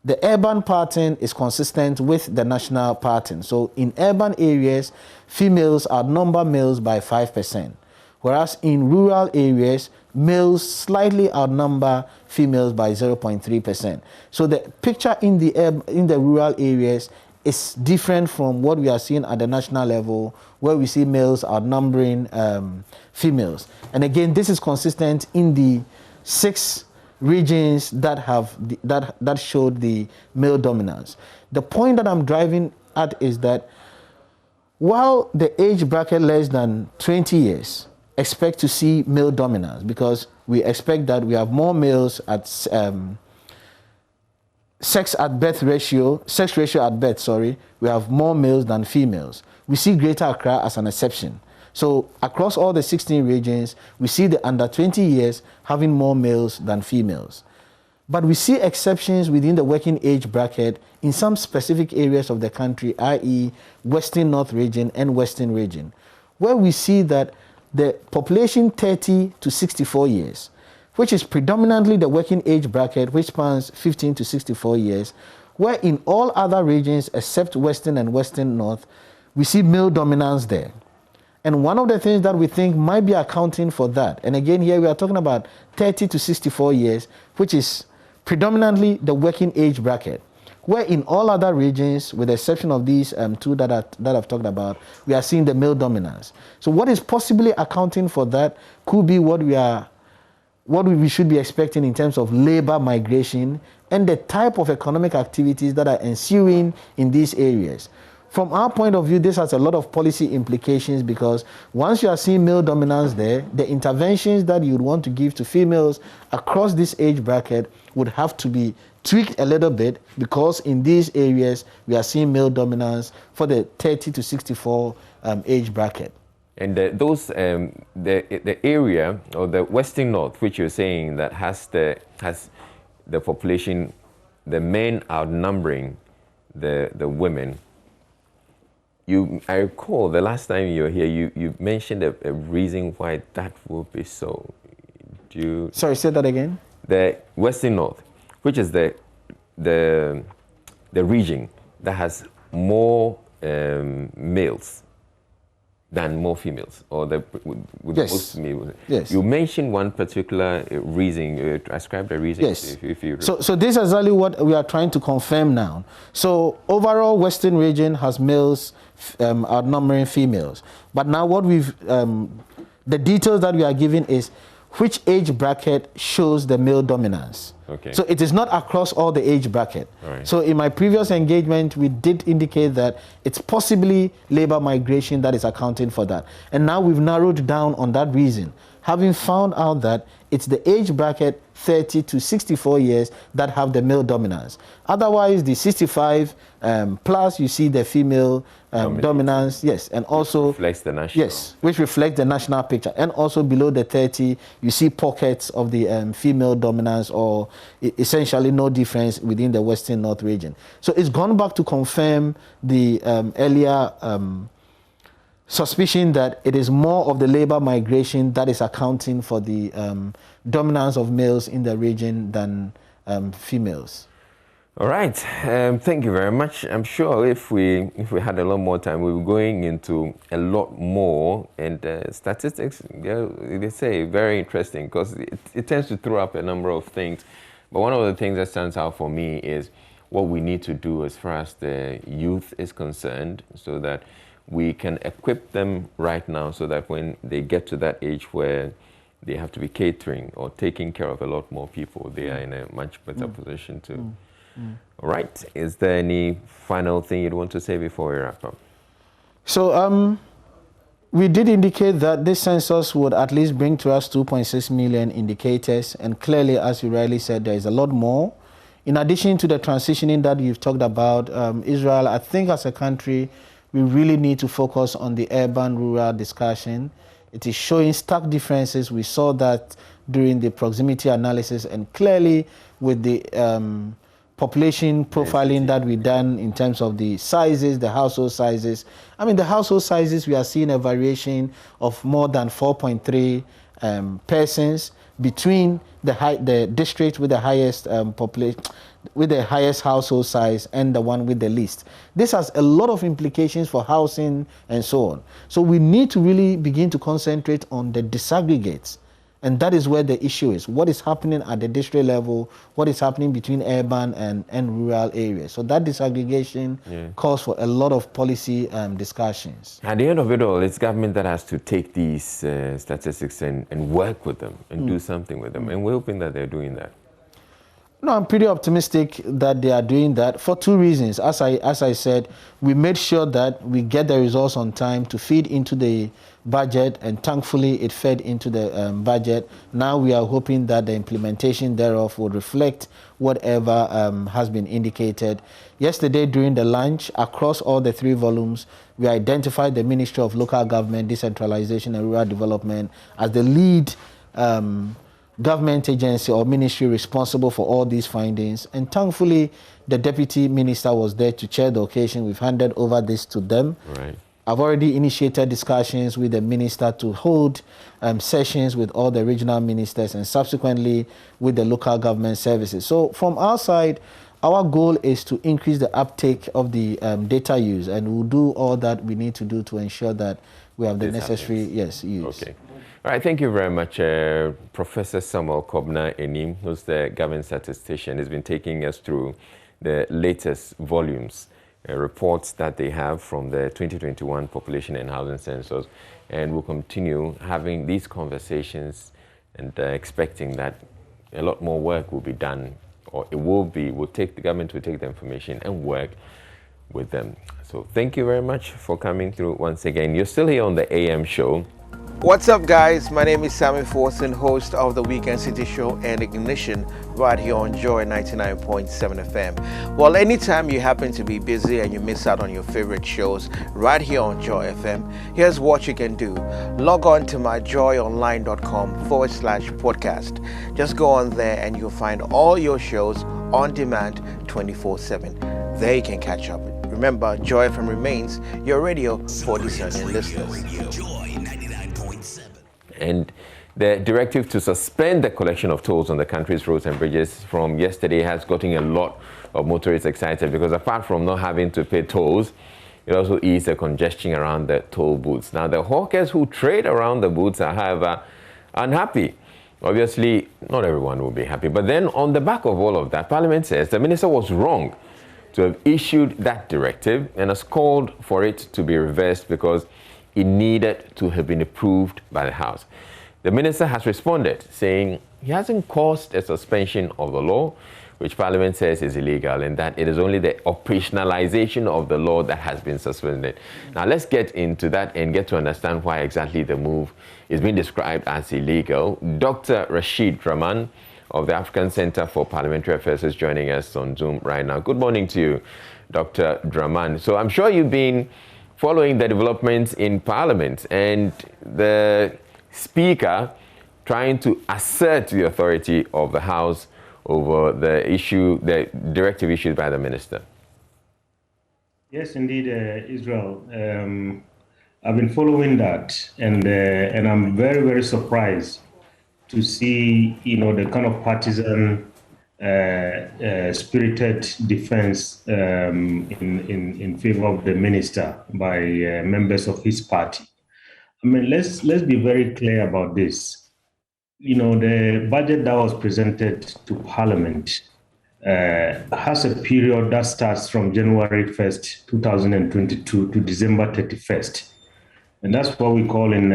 The urban pattern is consistent with the national pattern. So in urban areas, females outnumber males by 5%, whereas in rural areas, males slightly outnumber females by 0.3%. So the picture in the rural areas is different from what we are seeing at the national level, where we see males outnumbering females. And again, this is consistent in the 6 regions that that showed the male dominance. The point that I'm driving at is that while the age bracket less than 20 years expect to see male dominance, because we expect that we have more males at sex ratio at birth, sorry, we have more males than females. We see Greater Accra as an exception. So across all the 16 regions, we see the under 20 years having more males than females. But we see exceptions within the working age bracket in some specific areas of the country, i.e. Western North region and Western region, where we see that the population 30 to 64 years, which is predominantly the working age bracket, which spans 15 to 64 years, where in all other regions except Western and Western North, we see male dominance there. And one of the things that we think might be accounting for that, and again here we are talking about 30 to 64 years, which is predominantly the working age bracket, where in all other regions, with the exception of these 2 that I've talked about, we are seeing the male dominance. So what is possibly accounting for that could be what we should be expecting in terms of labor migration and the type of economic activities that are ensuing in these areas. From our point of view, this has a lot of policy implications, because once you are seeing male dominance there, the interventions that you would want to give to females across this age bracket would have to be tweaked a little bit, because in these areas we are seeing male dominance for the 30 to 64 age bracket. And the area, or the Western North, which you're saying that has the population, the men outnumbering the women. I recall the last time you were here, you mentioned a reason why that would be so. Sorry, say that again. The Western North, which is the region that has more males than more females, or with yes. most males. Yes. You mentioned one particular reason, ascribed a reason. Yes. So this is exactly what we are trying to confirm now. So overall, Western region has males outnumbering females. But now what the details that we are giving is which age bracket shows the male dominance. Okay. So it is not across all the age bracket. Right. So in my previous engagement, we did indicate that it's possibly labor migration that is accounting for that. And now we've narrowed down on that reason, having found out that it's the age bracket 30 to 64 years that have the male dominance. Otherwise, the 65 plus, you see the female dominance, yes, and also reflects the national. Yes, which reflects the national picture. And also below the 30, you see pockets of the female dominance, or essentially no difference within the Western North region. So it's gone back to confirm the earlier suspicion that it is more of the labor migration that is accounting for the dominance of males in the region than females. All right, thank you very much. I'm sure if we had a lot more time, we were going into a lot more. And statistics, they say, very interesting, because it tends to throw up a number of things. But one of the things that stands out for me is what we need to do as far as the youth is concerned, so that we can equip them right now, so that when they get to that age where they have to be catering or taking care of a lot more people, they are in a much better position to. All right. Is there any final thing you'd want to say before we wrap up? So we did indicate that this census would at least bring to us 2.6 million indicators. And clearly, as you rightly said, there is a lot more. In addition to the transitioning that you've talked about, Israel, I think as a country, we really need to focus on the urban-rural discussion. It is showing stark differences. We saw that during the proximity analysis, and clearly with the population profiling that we've done in terms of the sizes, the household sizes. I mean, the household sizes, we are seeing a variation of more than 4.3 persons between the district with the highest population, with the highest household size, and the one with the least. This has a lot of implications for housing and so on. So we need to really begin to concentrate on the disaggregates. And that is where the issue is. What is happening at the district level? What is happening between urban and rural areas? So that disaggregation calls for a lot of policy discussions. At the end of it all, it's government that has to take these statistics and work with them and do something with them. And we're hoping that they're doing that. No, I'm pretty optimistic that they are doing that for two reasons. As I said, we made sure that we get the results on time to feed into the budget, and thankfully it fed into the budget. Now we are hoping that the implementation thereof will reflect whatever has been indicated. Yesterday during the lunch, across all the 3 volumes, we identified the Ministry of Local Government, Decentralization and Rural Development as the lead government agency or ministry responsible for all these findings. And thankfully, the Deputy Minister was there to chair the occasion. We've handed over this to them. Right. I've already initiated discussions with the minister to hold sessions with all the regional ministers and subsequently with the local government services. So from our side, our goal is to increase the uptake of the data use, and we'll do all that we need to do to ensure that we have the necessary use. Okay. All right, thank you very much, Professor Samuel Kobna-Enim, who's the government statistician. He's been taking us through the latest volumes, reports that they have from the 2021 Population and Housing Census, and we'll continue having these conversations and expecting that a lot more work will be done, or it will be. The government will take the information and work with them. So thank you very much for coming through once again. You're still here on the AM show. What's up, guys? My name is Sammy Forson, host of the Weekend City Show and Ignition right here on Joy 99.7 FM. Well, anytime you happen to be busy and you miss out on your favorite shows right here on Joy FM, here's what you can do. Log on to myjoyonline.com/podcast. Just go on there and you'll find all your shows on demand 24/7. There you can catch up. Remember, Joy FM remains your radio for discerning listeners. And the directive to suspend the collection of tolls on the country's roads and bridges from yesterday has gotten a lot of motorists excited, because apart from not having to pay tolls, it also eased the congestion around the toll booths. Now, the hawkers who trade around the booths are, however, unhappy. Obviously, not everyone will be happy. But then on the back of all of that, Parliament says the minister was wrong to have issued that directive and has called for it to be reversed because it needed to have been approved by the House. the minister has responded, saying he hasn't caused a suspension of the law, which Parliament says is illegal, and that it is only the operationalization of the law that has been suspended. Now, let's get into that and get to understand why exactly the move is being described as illegal. Dr. Rashid Rahman of the African Center for Parliamentary Affairs is joining us on Zoom right now. Good morning to you, Dr. Rahman. So I'm sure you've been following the developments in Parliament and the Speaker trying to assert the authority of the House over the issue, the directive issued by the minister. Yes, indeed, Israel. I've been following that, and I'm very, very surprised to see, the kind of partisan, spirited defense in favor of the minister by members of his party. I mean, let's be very clear about this. The budget that was presented to Parliament has a period that starts from January 1st, 2022 to December 31st. And that's what we call in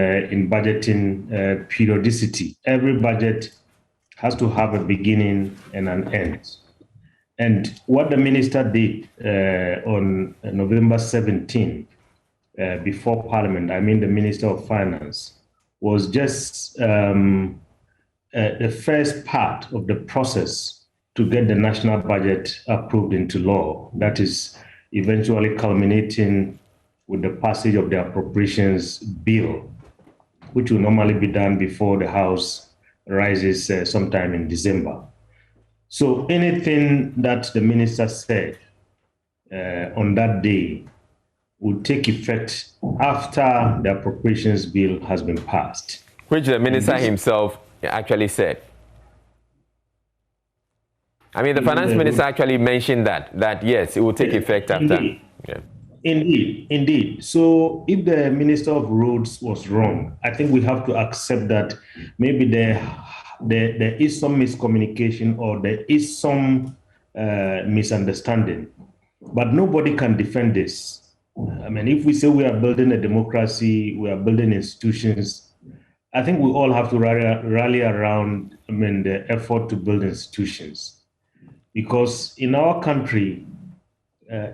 budgeting periodicity. Every budget has to have a beginning and an end. And what the minister did on November 17, before Parliament, I mean the Minister of Finance, was just the first part of the process to get the national budget approved into law. That is eventually culminating with the passage of the appropriations bill, which will normally be done before the House rises sometime in December. So anything that the minister said on that day would take effect after the appropriations bill has been passed. Which the minister himself actually said. I mean, the finance minister actually mentioned that yes, it will take effect after. Indeed. Yeah. Indeed. So if the Minister of Roads was wrong, I think we have to accept that maybe there is some miscommunication or there is some misunderstanding. But nobody can defend this. I mean, if we say we are building a democracy, we are building institutions, I think we all have to rally around, the effort to build institutions. Because in our country,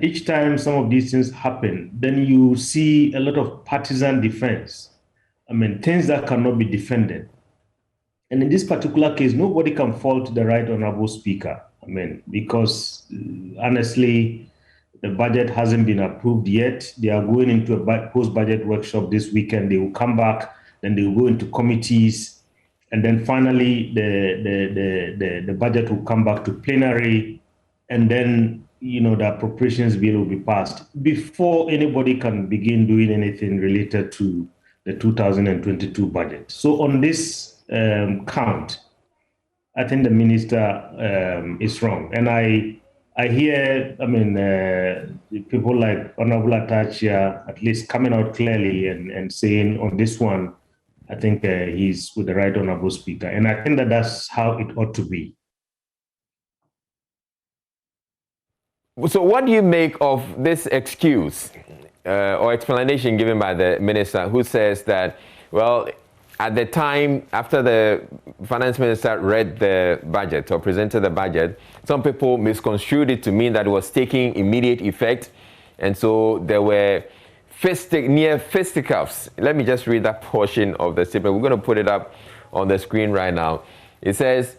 each time some of these things happen, then you see a lot of partisan defense. Things that cannot be defended. And in this particular case, nobody can fault the Right Honorable Speaker. Because honestly, the budget hasn't been approved yet. They are going into a post-budget workshop this weekend. They will come back, then they will go into committees, and then finally the budget will come back to plenary, and then the appropriations bill will be passed before anybody can begin doing anything related to the 2022 budget. So on this count, I think the minister is wrong. And I hear, people like Honorable Atachia at least coming out clearly and saying on this one, I think he's with the Right Honorable Speaker. And I think that's how it ought to be. So what do you make of this excuse or explanation given by the minister, who says that, well, at the time after the finance minister read the budget or presented the budget, some people misconstrued it to mean that it was taking immediate effect. And so there were near fisticuffs. Let me just read that portion of the statement. We're going to put it up on the screen right now. It says,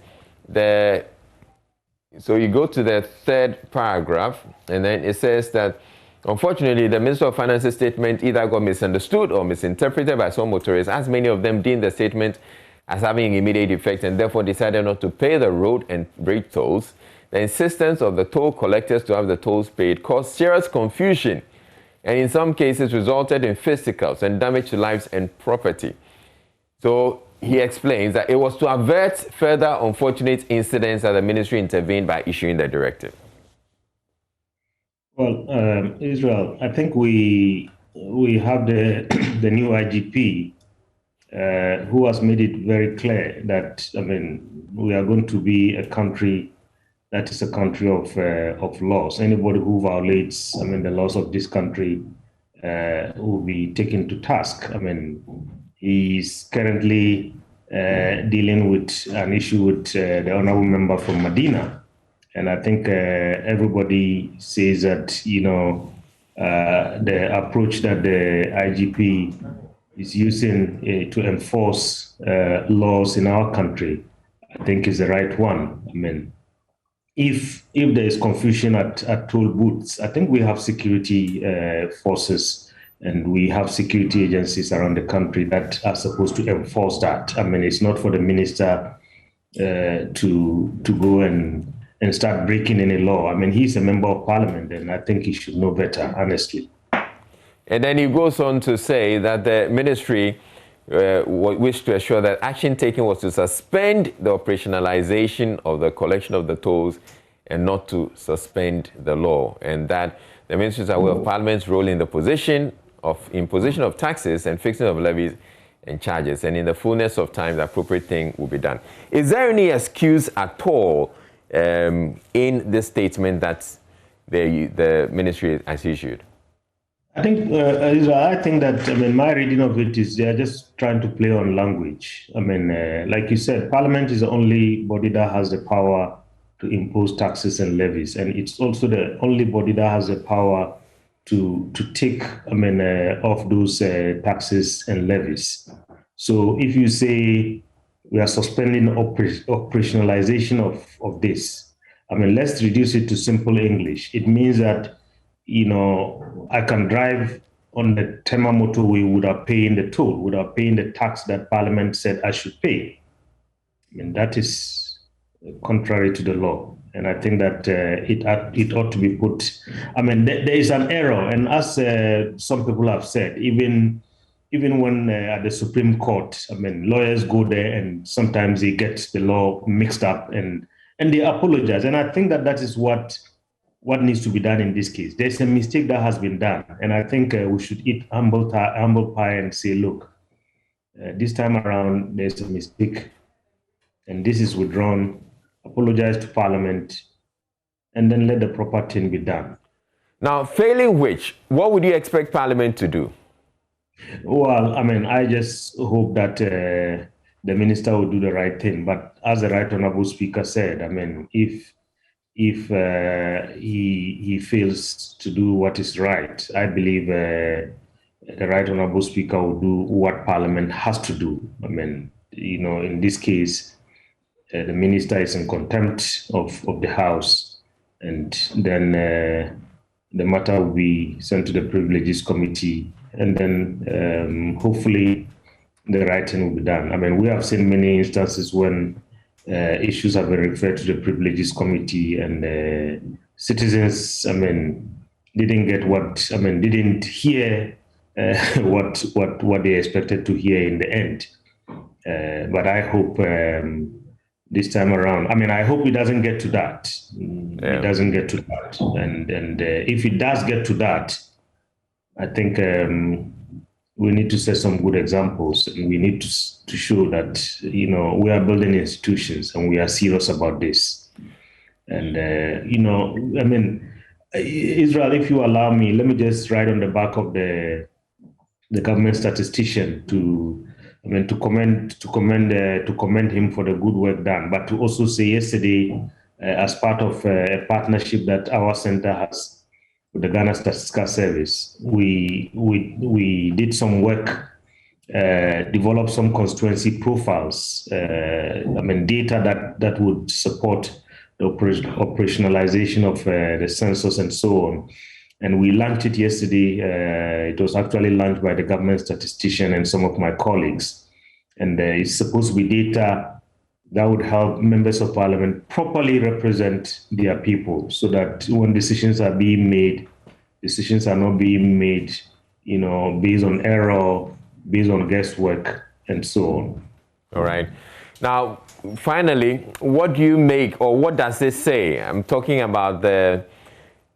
so you go to the third paragraph, and then it says that, unfortunately, the Minister of Finance's statement either got misunderstood or misinterpreted by some motorists, as many of them deemed the statement as having immediate effect and therefore decided not to pay the road and bridge tolls. The insistence of the toll collectors to have the tolls paid caused serious confusion and in some cases resulted in fisticuffs and damage to lives and property. So he explains that it was to avert further unfortunate incidents that the ministry intervened by issuing the directive. Well, Israel, I think we have the new IGP who has made it very clear that, we are going to be a country that is a country of laws. Anybody who violates, the laws of this country will be taken to task. He's currently dealing with an issue with the honorable member from Medina. And I think everybody says that, you know, the approach that the IGP is using to enforce laws in our country, I think is the right one. I mean, if there is confusion at toll booths, I think we have security forces and we have security agencies around the country that are supposed to enforce that. I mean, it's not for the minister to go and start breaking any law. I mean, he's a member of parliament, and I think he should know better, honestly. And then he goes on to say that the ministry wished to assure that action taken was to suspend the operationalization of the collection of the tolls and not to suspend the law, and that the ministry is aware of Parliament's role in the imposition of taxes and fixing of levies and charges, and in the fullness of time, the appropriate thing will be done. Is there any excuse at all in this statement that the ministry has issued? I think that, I mean, my reading of it is they are just trying to play on language. I mean, like you said, Parliament is the only body that has the power to impose taxes and levies, and it's also the only body that has the power to take, I mean, off those taxes and levies. So if you say we are suspending operationalization of this, I mean, let's reduce it to simple English. It means that, you know, I can drive on the Tema motorway without paying the toll, without paying the tax that Parliament said I should pay. I mean, that is contrary to the law. And I think that it ought to be put, I mean, there is an error. And as some people have said, even when at the Supreme Court, I mean, lawyers go there and sometimes they get the law mixed up and they apologize. And I think that is what needs to be done in this case. There's a mistake that has been done. And I think we should eat humble pie and say, look, this time around, there's a mistake and this is withdrawn. Apologize to Parliament, and then let the proper thing be done. Now, failing which, what would you expect Parliament to do? Well, I mean, I just hope that the minister will do the right thing. But as the Right Honourable Speaker said, I mean, if he fails to do what is right, I believe the Right Honourable Speaker will do what Parliament has to do. I mean, you know, in this case, the minister is in contempt of the House, and then the matter will be sent to the Privileges Committee, and then hopefully the right thing will be done. I mean, we have seen many instances when issues have been referred to the Privileges Committee, and citizens, I mean, didn't hear what they expected to hear in the end. But I hope this time around, I mean, I hope it doesn't get to that. It doesn't get to that. And if it does get to that, I think we need to set some good examples. And we need to show that, you know, we are building institutions and we are serious about this. And, you know, I mean, Israel, if you allow me, let me just write on the back of the government statistician to commend him for the good work done, but to also say yesterday, as part of a partnership that our center has with the Ghana Statistical Service, we did some work, developed some constituency profiles, data that would support the operationalization of the census and so on. And we launched it yesterday. It was actually launched by the government statistician and some of my colleagues. And it's supposed to be data that would help members of parliament properly represent their people, so that when decisions are being made, decisions are not being made, you know, based on error, based on guesswork, and so on. All right. Now, finally, what do you make, or what does this say? I'm talking about the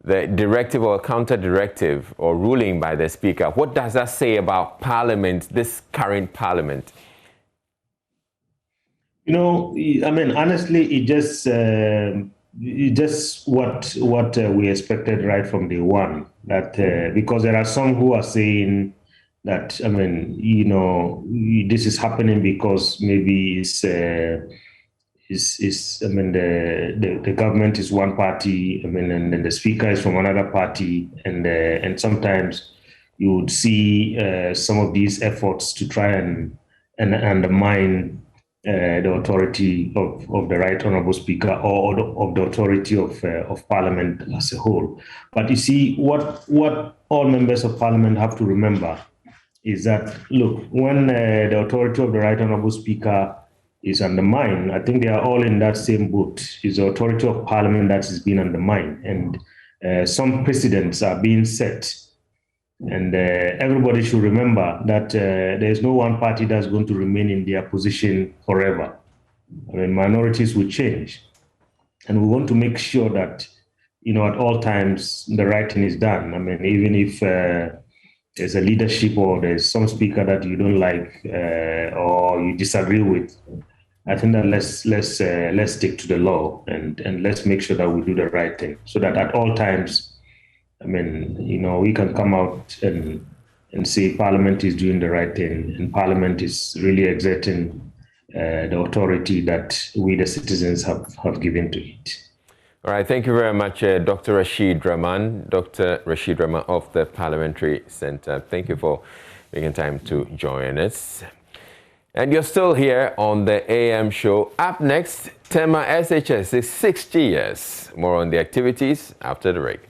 directive or counter directive or ruling by the Speaker. What does that say about Parliament, this current Parliament? You know, I mean, honestly, it just what we expected right from day one. That because there are some who are saying that, I mean, this is happening because maybe the government is one party, and then the speaker is from another party, and sometimes you would see some of these efforts to try and undermine the authority of the Right Honourable Speaker or of the authority of Parliament as a whole. But you see, what all members of Parliament have to remember is that, look, when the authority of the Right Honourable Speaker is undermined, I think they are all in that same boat. It's the authority of Parliament that is being undermined, and some precedents are being set. And everybody should remember that there is no one party that's going to remain in their position forever. I mean, minorities will change. And we want to make sure that, at all times, the right thing is done. I mean, even if there's a leadership or there's some speaker that you don't like or you disagree with, I think that let's stick to the law and let's make sure that we do the right thing, so that at all times, I mean, we can come out and say Parliament is doing the right thing, and Parliament is really exerting the authority that we, the citizens, have given to it. All right, thank you very much, Dr. Rashid Rahman. Dr. Rashid Rahman of the Parliamentary Centre. Thank you for making time to join us. And you're still here on the AM show. Up next, Tema SHS is 60 years. More on the activities after the break.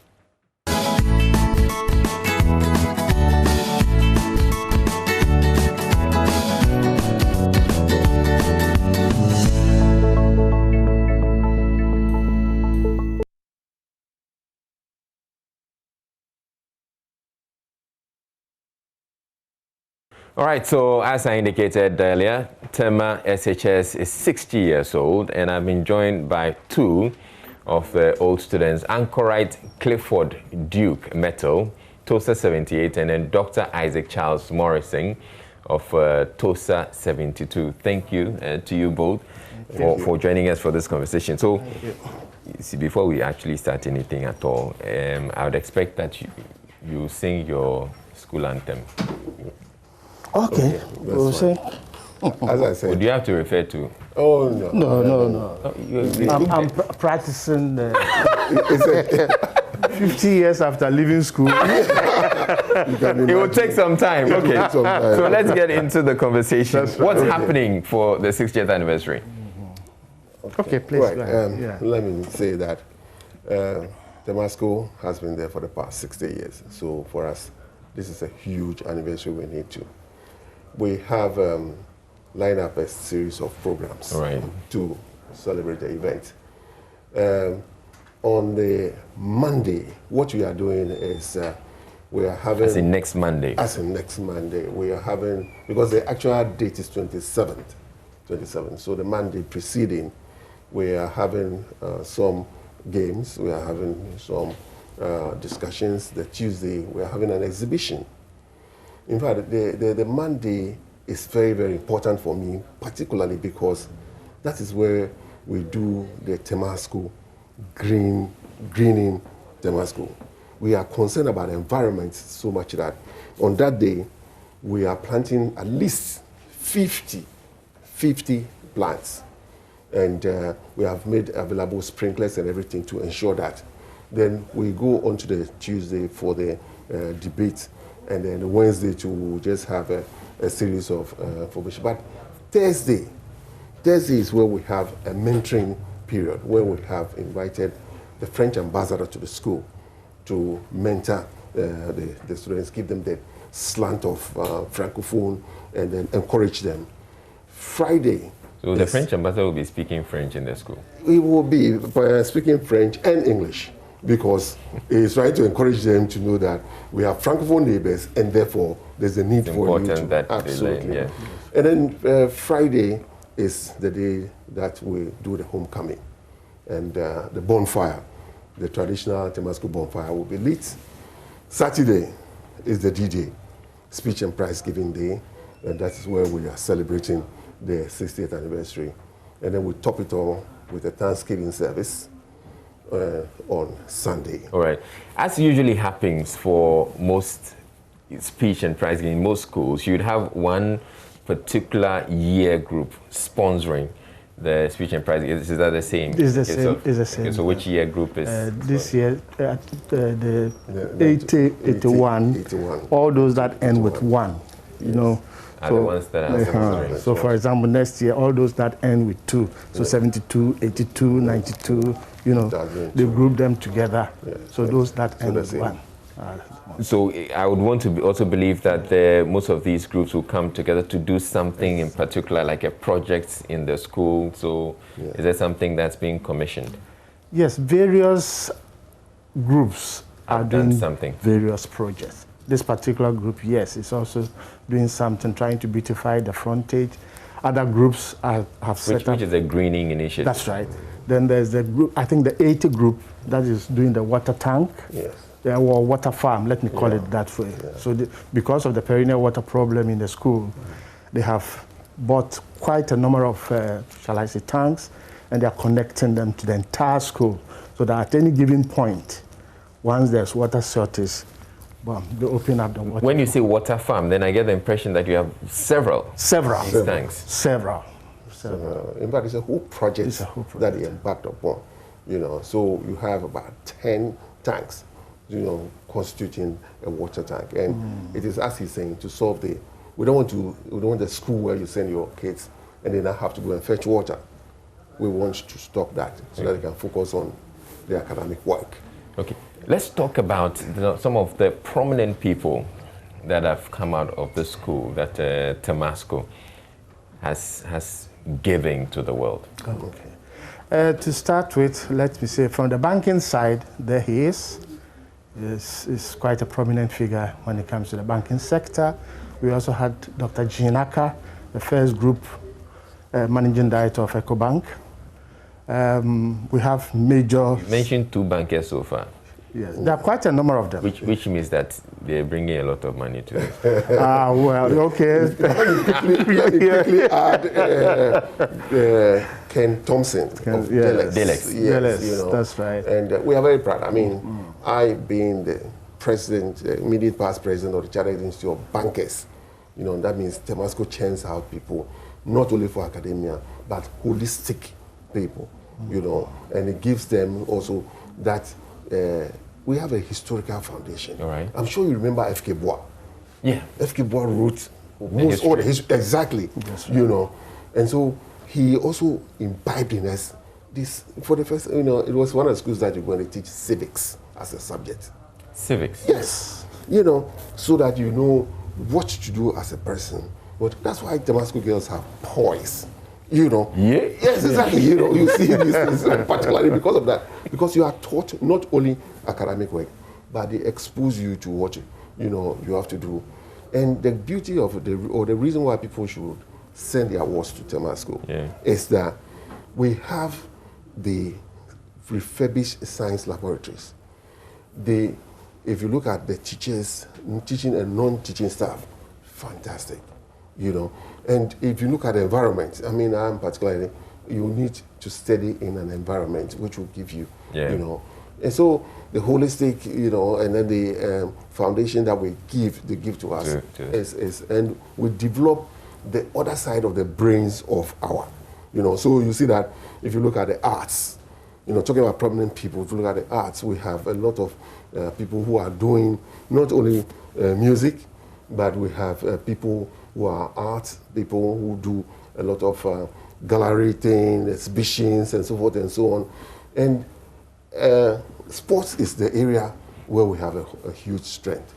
All right, so as I indicated earlier, Tema SHS is 60 years old, and I've been joined by two of the old students, Anchorite Clifford Duke Metal, TOSA 78, and then Dr. Isaac Charles Morrison of TOSA 72. Thank you to you both for joining us for this conversation. So, you see, before we actually start anything at all, I would expect that you sing your school anthem. Okay, we'll say. As I said. Would you have to refer to? Oh, no. No. I'm practicing 50 years after leaving school. It will take some time. Okay, so let's get into the conversation. What's happening for the 60th anniversary? Okay, please. Right. Let me say that Tema School has been there for the past 60 years. So for us, this is a huge anniversary we need to. We have lined up a series of programs to celebrate the event. On the Monday, what we are doing is we are having... As in next Monday? As in next Monday. We are having, because the actual date is 27th. So the Monday preceding, we are having some games, we are having some discussions. The Tuesday, we are having an exhibition. In fact, the Monday is very, very important for me, particularly because that is where we do the Tema School, greening Tema School. We are concerned about the environment so much that on that day, we are planting at least 50 plants. And we have made available sprinklers and everything to ensure that. Then we go on to the Tuesday for the debate. And then Wednesday to just have a series of information. But Thursday is where we have a mentoring period, where we have invited the French ambassador to the school to mentor the students, give them the slant of Francophone, and then encourage them. Friday. So the French ambassador will be speaking French in the school? He will be speaking French and English, because it's trying to encourage them to know that we have Francophone neighbors, and therefore there's a need for you to... That absolutely. Yeah. And then Friday is the day that we do the homecoming. And the bonfire, the traditional Tema School bonfire, will be lit. Saturday is the D-Day, speech and prize giving day, and that is where we are celebrating the 60th anniversary. And then we top it all with a Thanksgiving service on Sunday. All right. As usually happens for most speech and prize in most schools, you'd have one particular year group sponsoring the speech and prize. Is that the same? It's the same. It's the same. Okay, so which year group is? This year, the 80, 81, all those that end with 1, you know. Are the ones that are sponsoring. So, for example, next year, all those that end with 2, so 72, 82, 92, you know, they group them together. So those that end with 1. So I would want to also believe that most of these groups will come together to do something in particular, like a project in the school. So is there something that's being commissioned? Yes, various groups are doing something. Various projects. This particular group, yes, is also doing something, trying to beautify the frontage. Other groups have set up. Which is a greening initiative. That's right. Then there's the group, I think the 80 group, that is doing the water tank. Yes. Or water farm, let me call it that way. So because of the perennial water problem in the school, they have bought quite a number of, shall I say, tanks, and they are connecting them to the entire school. So that at any given point, once there's water shortage, boom, they open up the water. When you say water farm, then I get the impression that you have several tanks. Several. In fact, it's a whole project, that they embarked upon. You know, so you have about 10 tanks, you know, constituting a water tank, and it is, as he's saying, to solve the. We don't want the school where you send your kids and they now have to go and fetch water. We want to stop that so that they can focus on their academic work. Okay, let's talk about some of the prominent people that have come out of the school that Temasco has given to the world. Okay. To start with, let me say, from the banking side, there he is. Is quite a prominent figure when it comes to the banking sector. We also had Dr. Jinaka, the first group managing director of EcoBank. We have major... You mentioned 2 bankers so far. Yes, there are quite a number of them. Which means that they're bringing a lot of money to it. Well, okay. quickly add Ken Thompson of Delex. Yes, you know, that's right. And we are very proud. I mean, I being the president, immediate past president of the Chartered Institute of Bankers, you know, that means Temasco churns out people, not only for academia, but holistic people, you know, and it gives them also that we have a historical foundation. All right. I'm sure you remember F.K. Bois. Yeah. F.K. Bois wrote most all the history, exactly, you know, and so he also imbibed in us this, for the first, you know, it was one of the schools that you're going to teach civics as a subject. Civics? Yes. You know, so that you know what to do as a person. But that's why Temasco girls have poise. You know? Yeah. Yes, exactly. You know, you see these things particularly because of that. Because you are taught not only academic work, but they expose you to what, you know, you have to do. And the beauty of the reason why people should send their awards to Temasco is that we have the refurbished science laboratories. If you look at the teachers, teaching and non-teaching staff, fantastic, you know. And if you look at the environment, I mean, I'm particularly, you need to study in an environment which will give you, you know. And so the holistic, you know, and then the foundation that they give to us is, and we develop the other side of the brains of our, you know. So you see that if you look at the arts, you know, talking about prominent people, if you look at the arts, we have a lot of people who are doing not only music, but we have people who are art people who do a lot of gallery things, exhibitions, and so forth and so on. And sports is the area where we have a huge strength,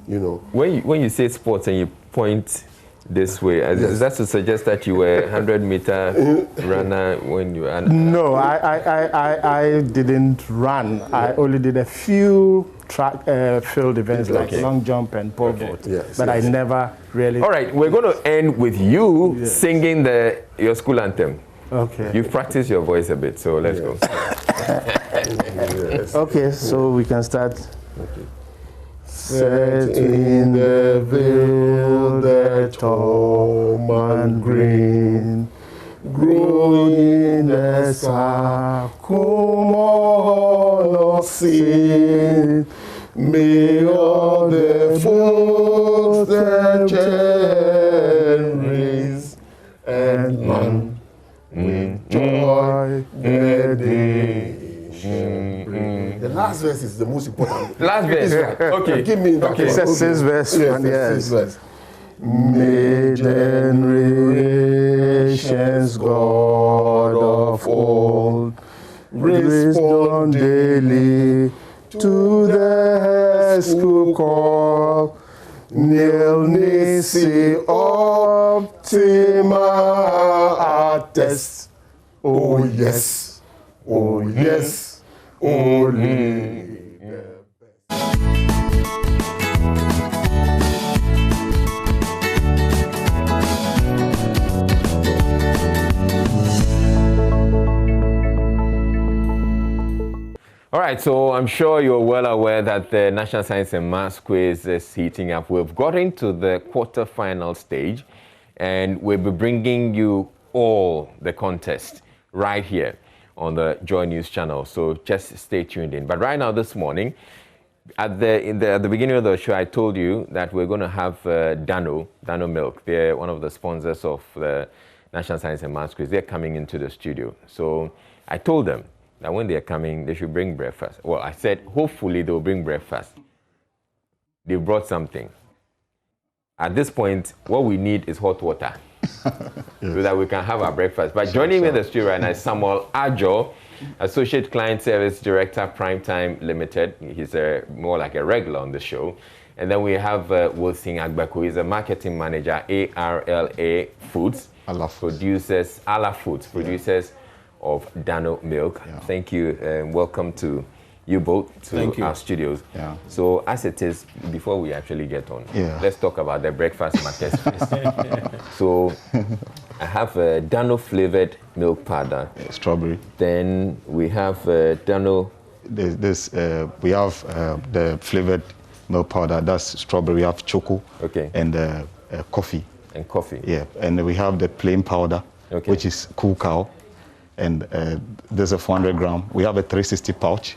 you know. When you say sports and you point this way, is that to suggest that you were a 100-meter runner when you were... No, I didn't run. I only did a few track field events like long jump and pole vault, but I never really... All right, we're going to end with you singing your school anthem. Okay. You've practiced your voice a bit, so let's go. Okay, so we can start. Set in the vale the tall and green, growing as a common of sin, May all the folks and cherries and man with joy the nation bring. The last verse is the most important. Last verse. Okay. Give me that. Okay. It's a 6th verse. Yes. Verse. May generations, God of old, respond daily to the school call. Nil nisi of Tema attest. Oh yes, oh yes, only. All right, so I'm sure you're well aware that the National Science and Maths quiz is heating up. We've gotten to the quarter-final stage, and we'll be bringing you all the contest right here on the Joy News channel. So just stay tuned in. But right now, this morning, at the beginning of the show, I told you that we're going to have Dano Milk. They're one of the sponsors of the National Science and Maths quiz. They're coming into the studio. So I told them that when they're coming, they should bring breakfast. Well, I said, hopefully they'll bring breakfast. They brought something. At this point, what we need is hot water so that we can have our breakfast. But joining me in the studio right now is Samuel Ajo, Associate Client Service Director, Primetime Limited. He's more like a regular on the show. And then we have Wilson Agbaku. He's a Marketing Manager, ARLA Foods. Producers of Dano Milk. Yeah. Thank you and welcome to you both to our studios. Yeah. So as it is, before we actually get on, let's talk about the breakfast matters first. So I have Dano flavored milk powder. Strawberry. Then we have Dano. We have the flavored milk powder, that's strawberry. We have choco. Okay. And coffee. And coffee. Yeah. And we have the plain powder, which is Cool Cow. And there's a 400 gram. We have a 360 pouch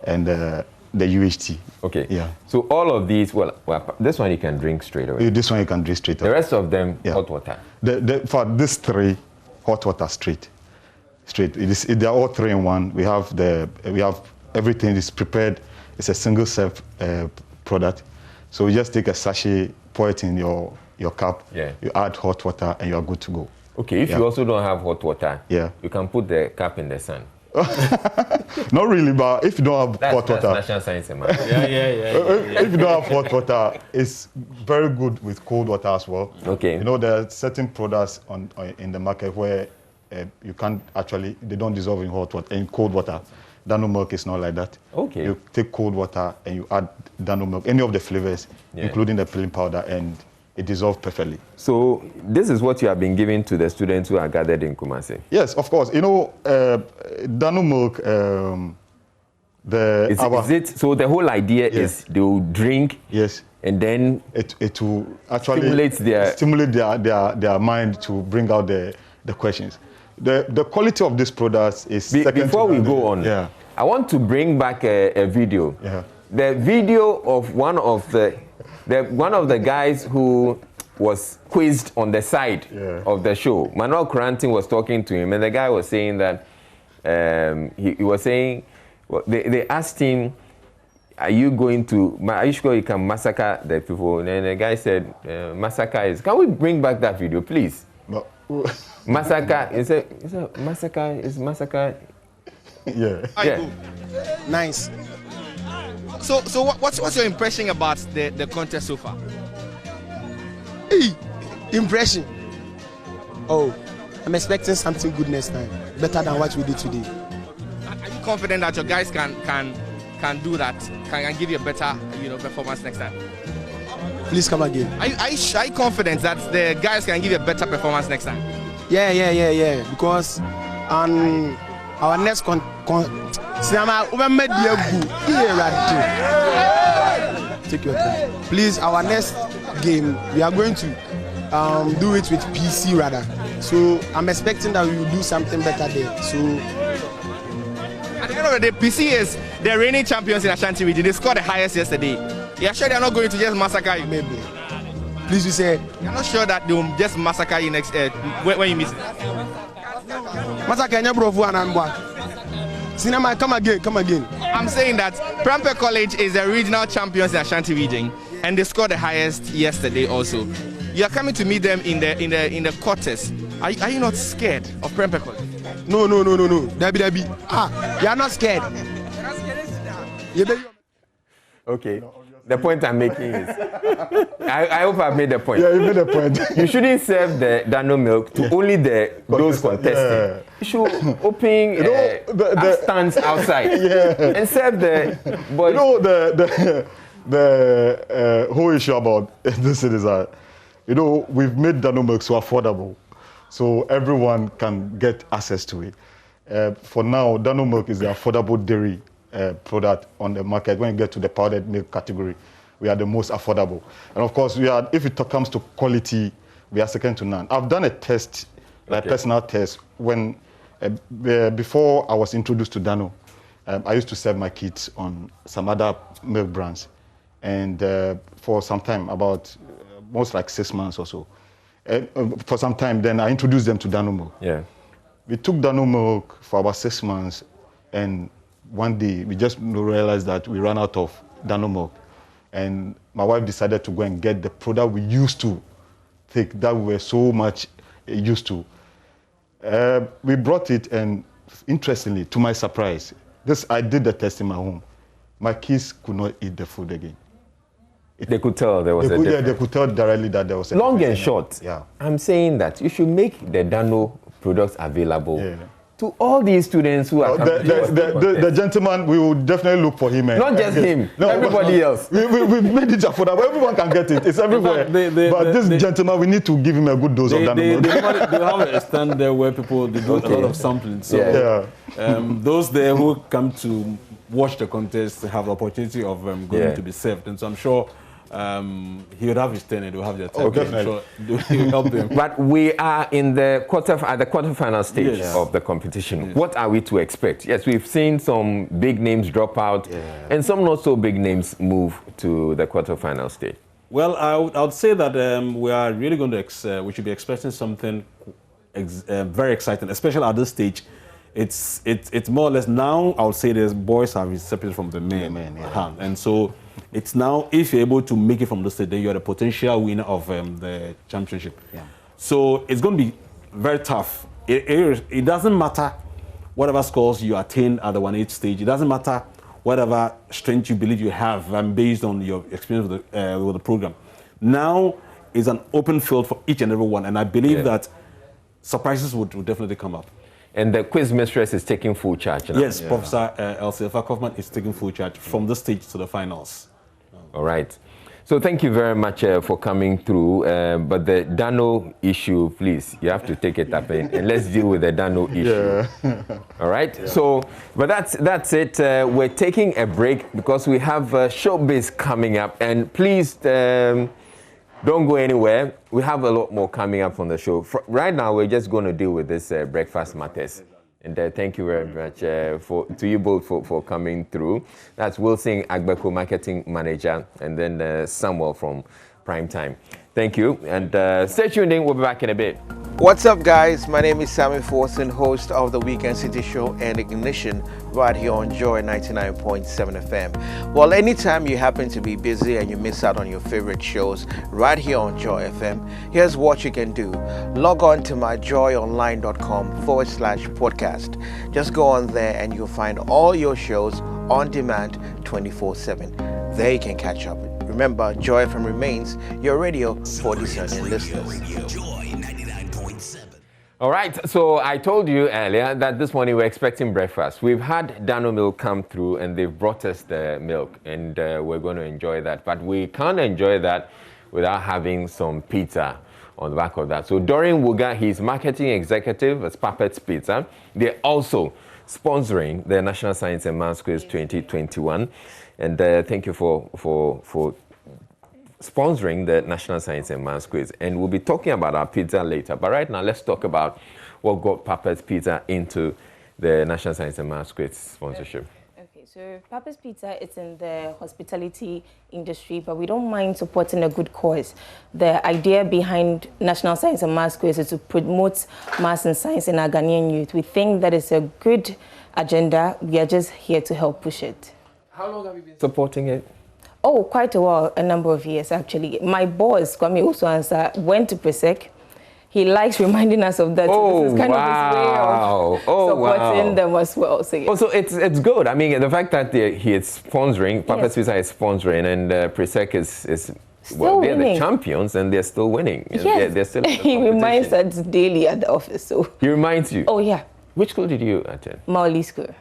and the UHT. Okay. Yeah. So all of these, well, this one you can drink straight away. This one you can drink straight away. The rest of them, hot water. For these three, hot water straight. They're all 3 in 1. We have everything is prepared. It's a single serve product. So you just take a sachet, pour it in your cup. Yeah. You add hot water and you are good to go. Okay, if you also don't have hot water, you can put the cup in the sun. Not really, but if you don't have hot water, that's National Science and Maths. If you don't have hot water, it's very good with cold water as well. Okay. You know, there are certain products in the market where you can't actually, they don't dissolve in hot water, in cold water. Dano milk is not like that. Okay. You take cold water and you add Dano milk, any of the flavors, including the plain powder, and it dissolves perfectly. So this is what you have been giving to the students who are gathered in Kumasi? Yes, of course. You know, Dano milk, so the whole idea is they will drink, and then it will actually stimulate their mind to bring out the questions. The quality of this product is second before to we go on, I want to bring back a video. Yeah. The video of one of the guys who was quizzed on the side of the show. Manuel Kurantin was talking to him, and the guy was saying that he was saying, well, they asked him, are you sure you can massacre the people? And the guy said, massacre is, can we bring back that video, please? No. Massacre, massacre. Yeah. Nice. So what's your impression about the contest so far? Impression. Oh, I'm expecting something good next time, better than what we did today. Are you confident that your guys can do that? Can give you a better performance next time? Please come again. Are you confident that the guys can give you a better performance next time? Yeah. Because our next take your time. Please, our next game, we are going to do it with PC rather. So I'm expecting that we will do something better there. So at the end of the day, PC the reigning champions in Ashanti region. They scored the highest yesterday. You're sure they're not going to just massacre you? Maybe. Please, you said. You're not sure that they'll just massacre you next when you miss it? Massacre, Cinema, come again. I'm saying that Prempeh College is the regional champions in Ashanti region, and they scored the highest yesterday also. You are coming to meet them in the quarters. Are you not scared of Prempeh College? No. Debbie. You are not scared. Okay. The point I'm making is, I hope I've made the point. Yeah, you made the point. You shouldn't serve the Dano milk to only those contesting. You should open stands outside and serve the boys. You know, the whole issue about this is that, we've made Dano milk so affordable, so everyone can get access to it. For now, Dano milk is the affordable dairy product on the market. When you get to the powdered milk category, we are the most affordable. And of course, if it comes to quality, we are second to none. I've done a test, personal test, when before I was introduced to Dano. I used to serve my kids on some other milk brands, and for some time, about most like 6 months or so. For some time, then I introduced them to Dano milk. Yeah, we took Dano milk for about 6 months, and one day we just realized that we ran out of Dano milk, and my wife decided to go and get the product we used to take, that we were so much used to. We brought it, and interestingly, to my surprise, I did the test in my home. My kids could not eat the food again. They could tell there was a difference. Yeah, they could tell directly that there was a Long difference. and short, yeah. I'm saying that you should make the Dano products available to all these students who are coming. The gentleman, we will definitely look for him. Not just him, everybody else. We've made it affordable. Everyone can get it. It's everywhere. But this gentleman, we need to give him a good dose of Dano. They have a stand there where people do a lot of sampling. So those there who come to watch the contest have the opportunity of going to be served. And so I'm sure he would have his turn and will have their turn. Definitely. He will help them. But we are in the quarterfinal stage of the competition. Yes. What are we to expect? Yes, we've seen some big names drop out and some not so big names move to the quarterfinal stage. Well, I would say that we are really going to we should be expecting something very exciting, especially at this stage. It's more or less now. I would say the boys are separated from the men, and so it's now, if you're able to make it from this stage, then you're the potential winner of the championship. Yeah. So it's going to be very tough. It doesn't matter whatever scores you attain at the 1-8 stage. It doesn't matter whatever strength you believe you have based on your experience with the program. Now is an open field for each and every one, and I believe that surprises would definitely come up. And the quiz mistress is taking full charge now. Yes, Professor Elsefa Kaufman is taking full charge from this stage to the finals. All right. So thank you very much for coming through. But the Dano issue, please, you have to take it up and let's deal with the Dano issue. All right. Yeah. So, but that's it. We're taking a break because we have showbiz coming up. And please don't go anywhere. We have a lot more coming up on the show. Right now, we're just going to deal with this breakfast matters. And thank you very much to you both for coming through. That's Wilson Agbeko, Marketing Manager, and then Samuel from Primetime. Thank you, and stay tuned in. We'll be back in a bit. What's up, guys? My name is Sammy Forson, host of the Weekend City Show and Ignition, right here on Joy 99.7 FM. Well, anytime you happen to be busy and you miss out on your favorite shows right here on Joy FM, here's what you can do. Log on to myjoyonline.com/podcast. Just go on there and you'll find all your shows on demand 24/7. There you can catch up. Remember, Joy FM remains your radio for discerning listeners. All right, so I told you earlier that this morning we're expecting breakfast. We've had Dano Milk come through and they've brought us the milk, and we're going to enjoy that. But we can't enjoy that without having some pizza on the back of that. So Dorian Wuga, he's marketing executive at Puppets Pizza. They're also sponsoring the National Science and Maths Quiz 2021. And thank you for sponsoring the National Science and Maths Quiz. And we'll be talking about our pizza later. But right now, let's talk about what got Puppets Pizza into the National Science and Maths Quiz sponsorship. Okay, So Papa's Pizza, it's in the hospitality industry, but we don't mind supporting a good cause. The idea behind National Science and Maths Quiz is to promote maths and science in our Ghanaian youth. We think that it's a good agenda. We are just here to help push it. How long have you been supporting it? Oh, quite a while, a number of years actually. My boss, Kwame Usuansa, went to Presec. He likes reminding us of that. So this is kind of his way of supporting them as well. So, yeah. So it's good. I mean, the fact that he is sponsoring, Papa's Pizza is sponsoring, and Presec is well, they're the champions and they're still winning. Yes. They're still he reminds us daily at the office. So he reminds you? Oh, yeah. Which school did you attend? Maoli School.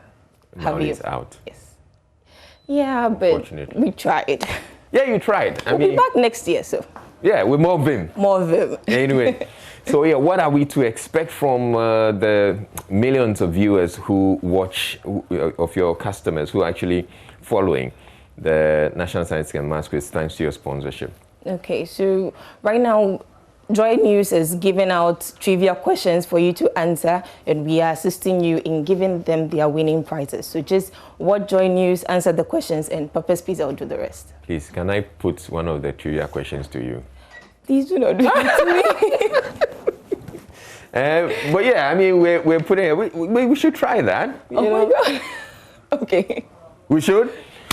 Maoli's out. Yes. Yeah, but we tried. Yeah, you tried. We'll be back next year, so. Yeah, with more vim. More vim. Anyway, so yeah, what are we to expect from the millions of viewers who watch, of your customers who are actually following the National Science and Maths Quiz thanks to your sponsorship? Okay, so right now, Joy News is giving out trivia questions for you to answer, and we are assisting you in giving them their winning prizes. So just watch Joy News, answer the questions, and Papa's Pizza will do the rest. Please, can I put one of the trivia questions to you? Please do not do it to me. But yeah, I mean, we're putting it. We should try that. Oh my God. Okay. We should?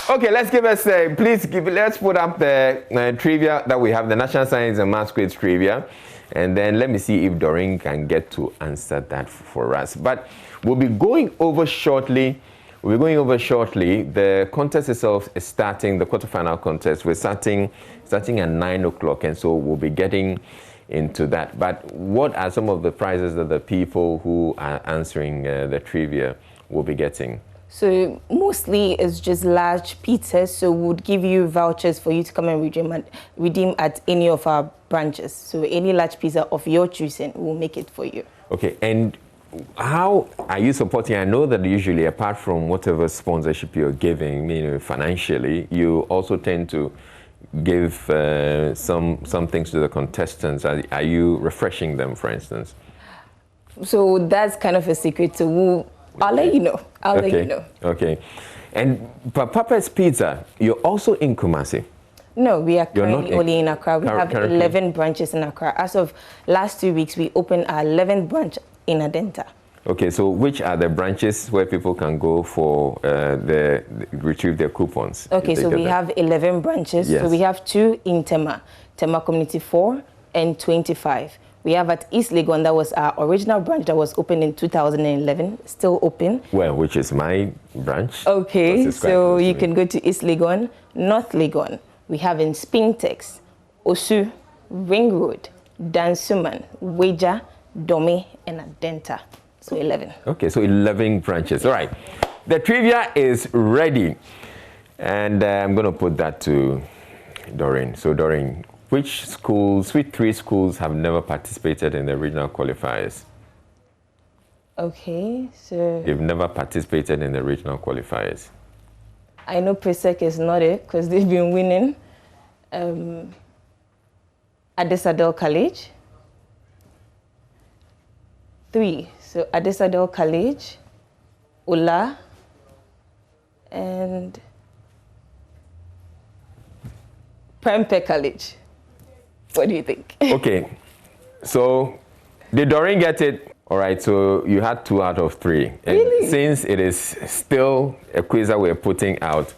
Okay, let's give us, let's put up the trivia that we have, the National Science and Maths Quiz trivia. And then let me see if Doreen can get to answer that for us. But we'll be going over shortly. The contest itself is starting, the quarterfinal contest. We're starting at 9 o'clock, and so we'll be getting into that. But what are some of the prizes that the people who are answering the trivia will be getting? So mostly it's just large pizzas. So we would give you vouchers for you to come and redeem at any of our branches. So any large pizza of your choosing, we'll make it for you. Okay, and how are you supporting? I know that usually, apart from whatever sponsorship you're giving, financially, you also tend to give some things to the contestants. Are you refreshing them, for instance? So that's kind of a secret. So I'll let you know. I'll let you know. Okay. And Papa's Pizza, you're also in Kumasi? No, we are currently only in Accra. We have 11 branches in Accra. As of last 2 weeks, we opened our 11th branch in Adenta. Okay, so which are the branches where people can go for retrieve their coupons? Okay, so we have 11 branches. Yes. So we have 2 in Tema Community 4 and 25. We have at East Legon, that was our original branch that was opened in 2011, still open. Well, which is my branch. Okay, so you can go to East Legon, North Legon. We have in Spintex, Osu, Ring Road, Dansuman, Weja, Dome, and Adenta. So 11. Okay, so 11 branches. All right. The trivia is ready. And I'm going to put that to Doreen. So, Doreen, which 3 schools have never participated in the regional qualifiers? Okay, so... They've never participated in the regional qualifiers. I know Presec is not it, because they've been winning. Adesadel College. 3. So Adesadel College, Ula, and Prempeh College. What do you think? Okay, so did Doreen get it? All right, so you had 2 out of 3. And really? Since it is still a quiz that we're putting out,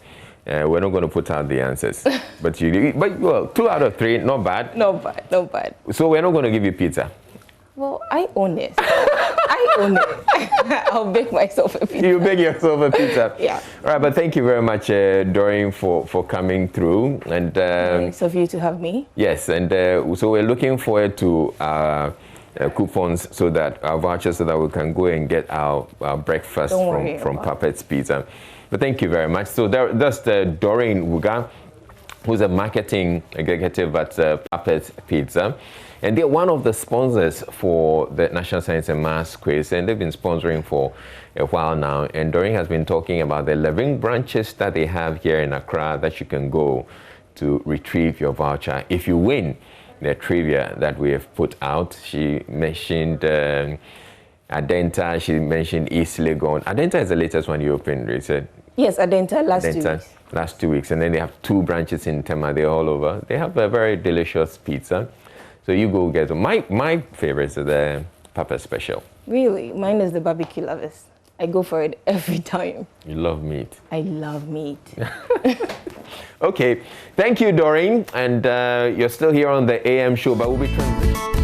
we're not going to put out the answers. but 2 out of 3, not bad. Not bad, not bad. So we're not going to give you pizza. Well, I own it. I own it. I'll bake myself a pizza. You bake yourself a pizza? Yeah. All right, but thank you very much, Doreen, for coming through. And nice of you to have me. Yes, and so we're looking forward to coupons, so that our vouchers, so that we can go and get our breakfast from Papa's Pizza. But thank you very much. So that's Doreen Wuga, who's a marketing executive at Papa's Pizza. And they're one of the sponsors for the National Science and Maths Quiz, and they've been sponsoring for a while now. And Doreen has been talking about the 11 branches that they have here in Accra that you can go to retrieve your voucher if you win the trivia that we have put out. She mentioned Adenta, she mentioned East Legon. Adenta is the latest one you opened, you said? Yes, at the entire last 2 weeks. Last 2 weeks. And then they have 2 branches in Tema. They're all over. They have a very delicious pizza. So you go get them. My favorites are the Papa Special. Really? Mine is the barbecue lovers. I go for it every time. You love meat. I love meat. Okay. Thank you, Doreen. And you're still here on the AM show, but we'll be transitioning.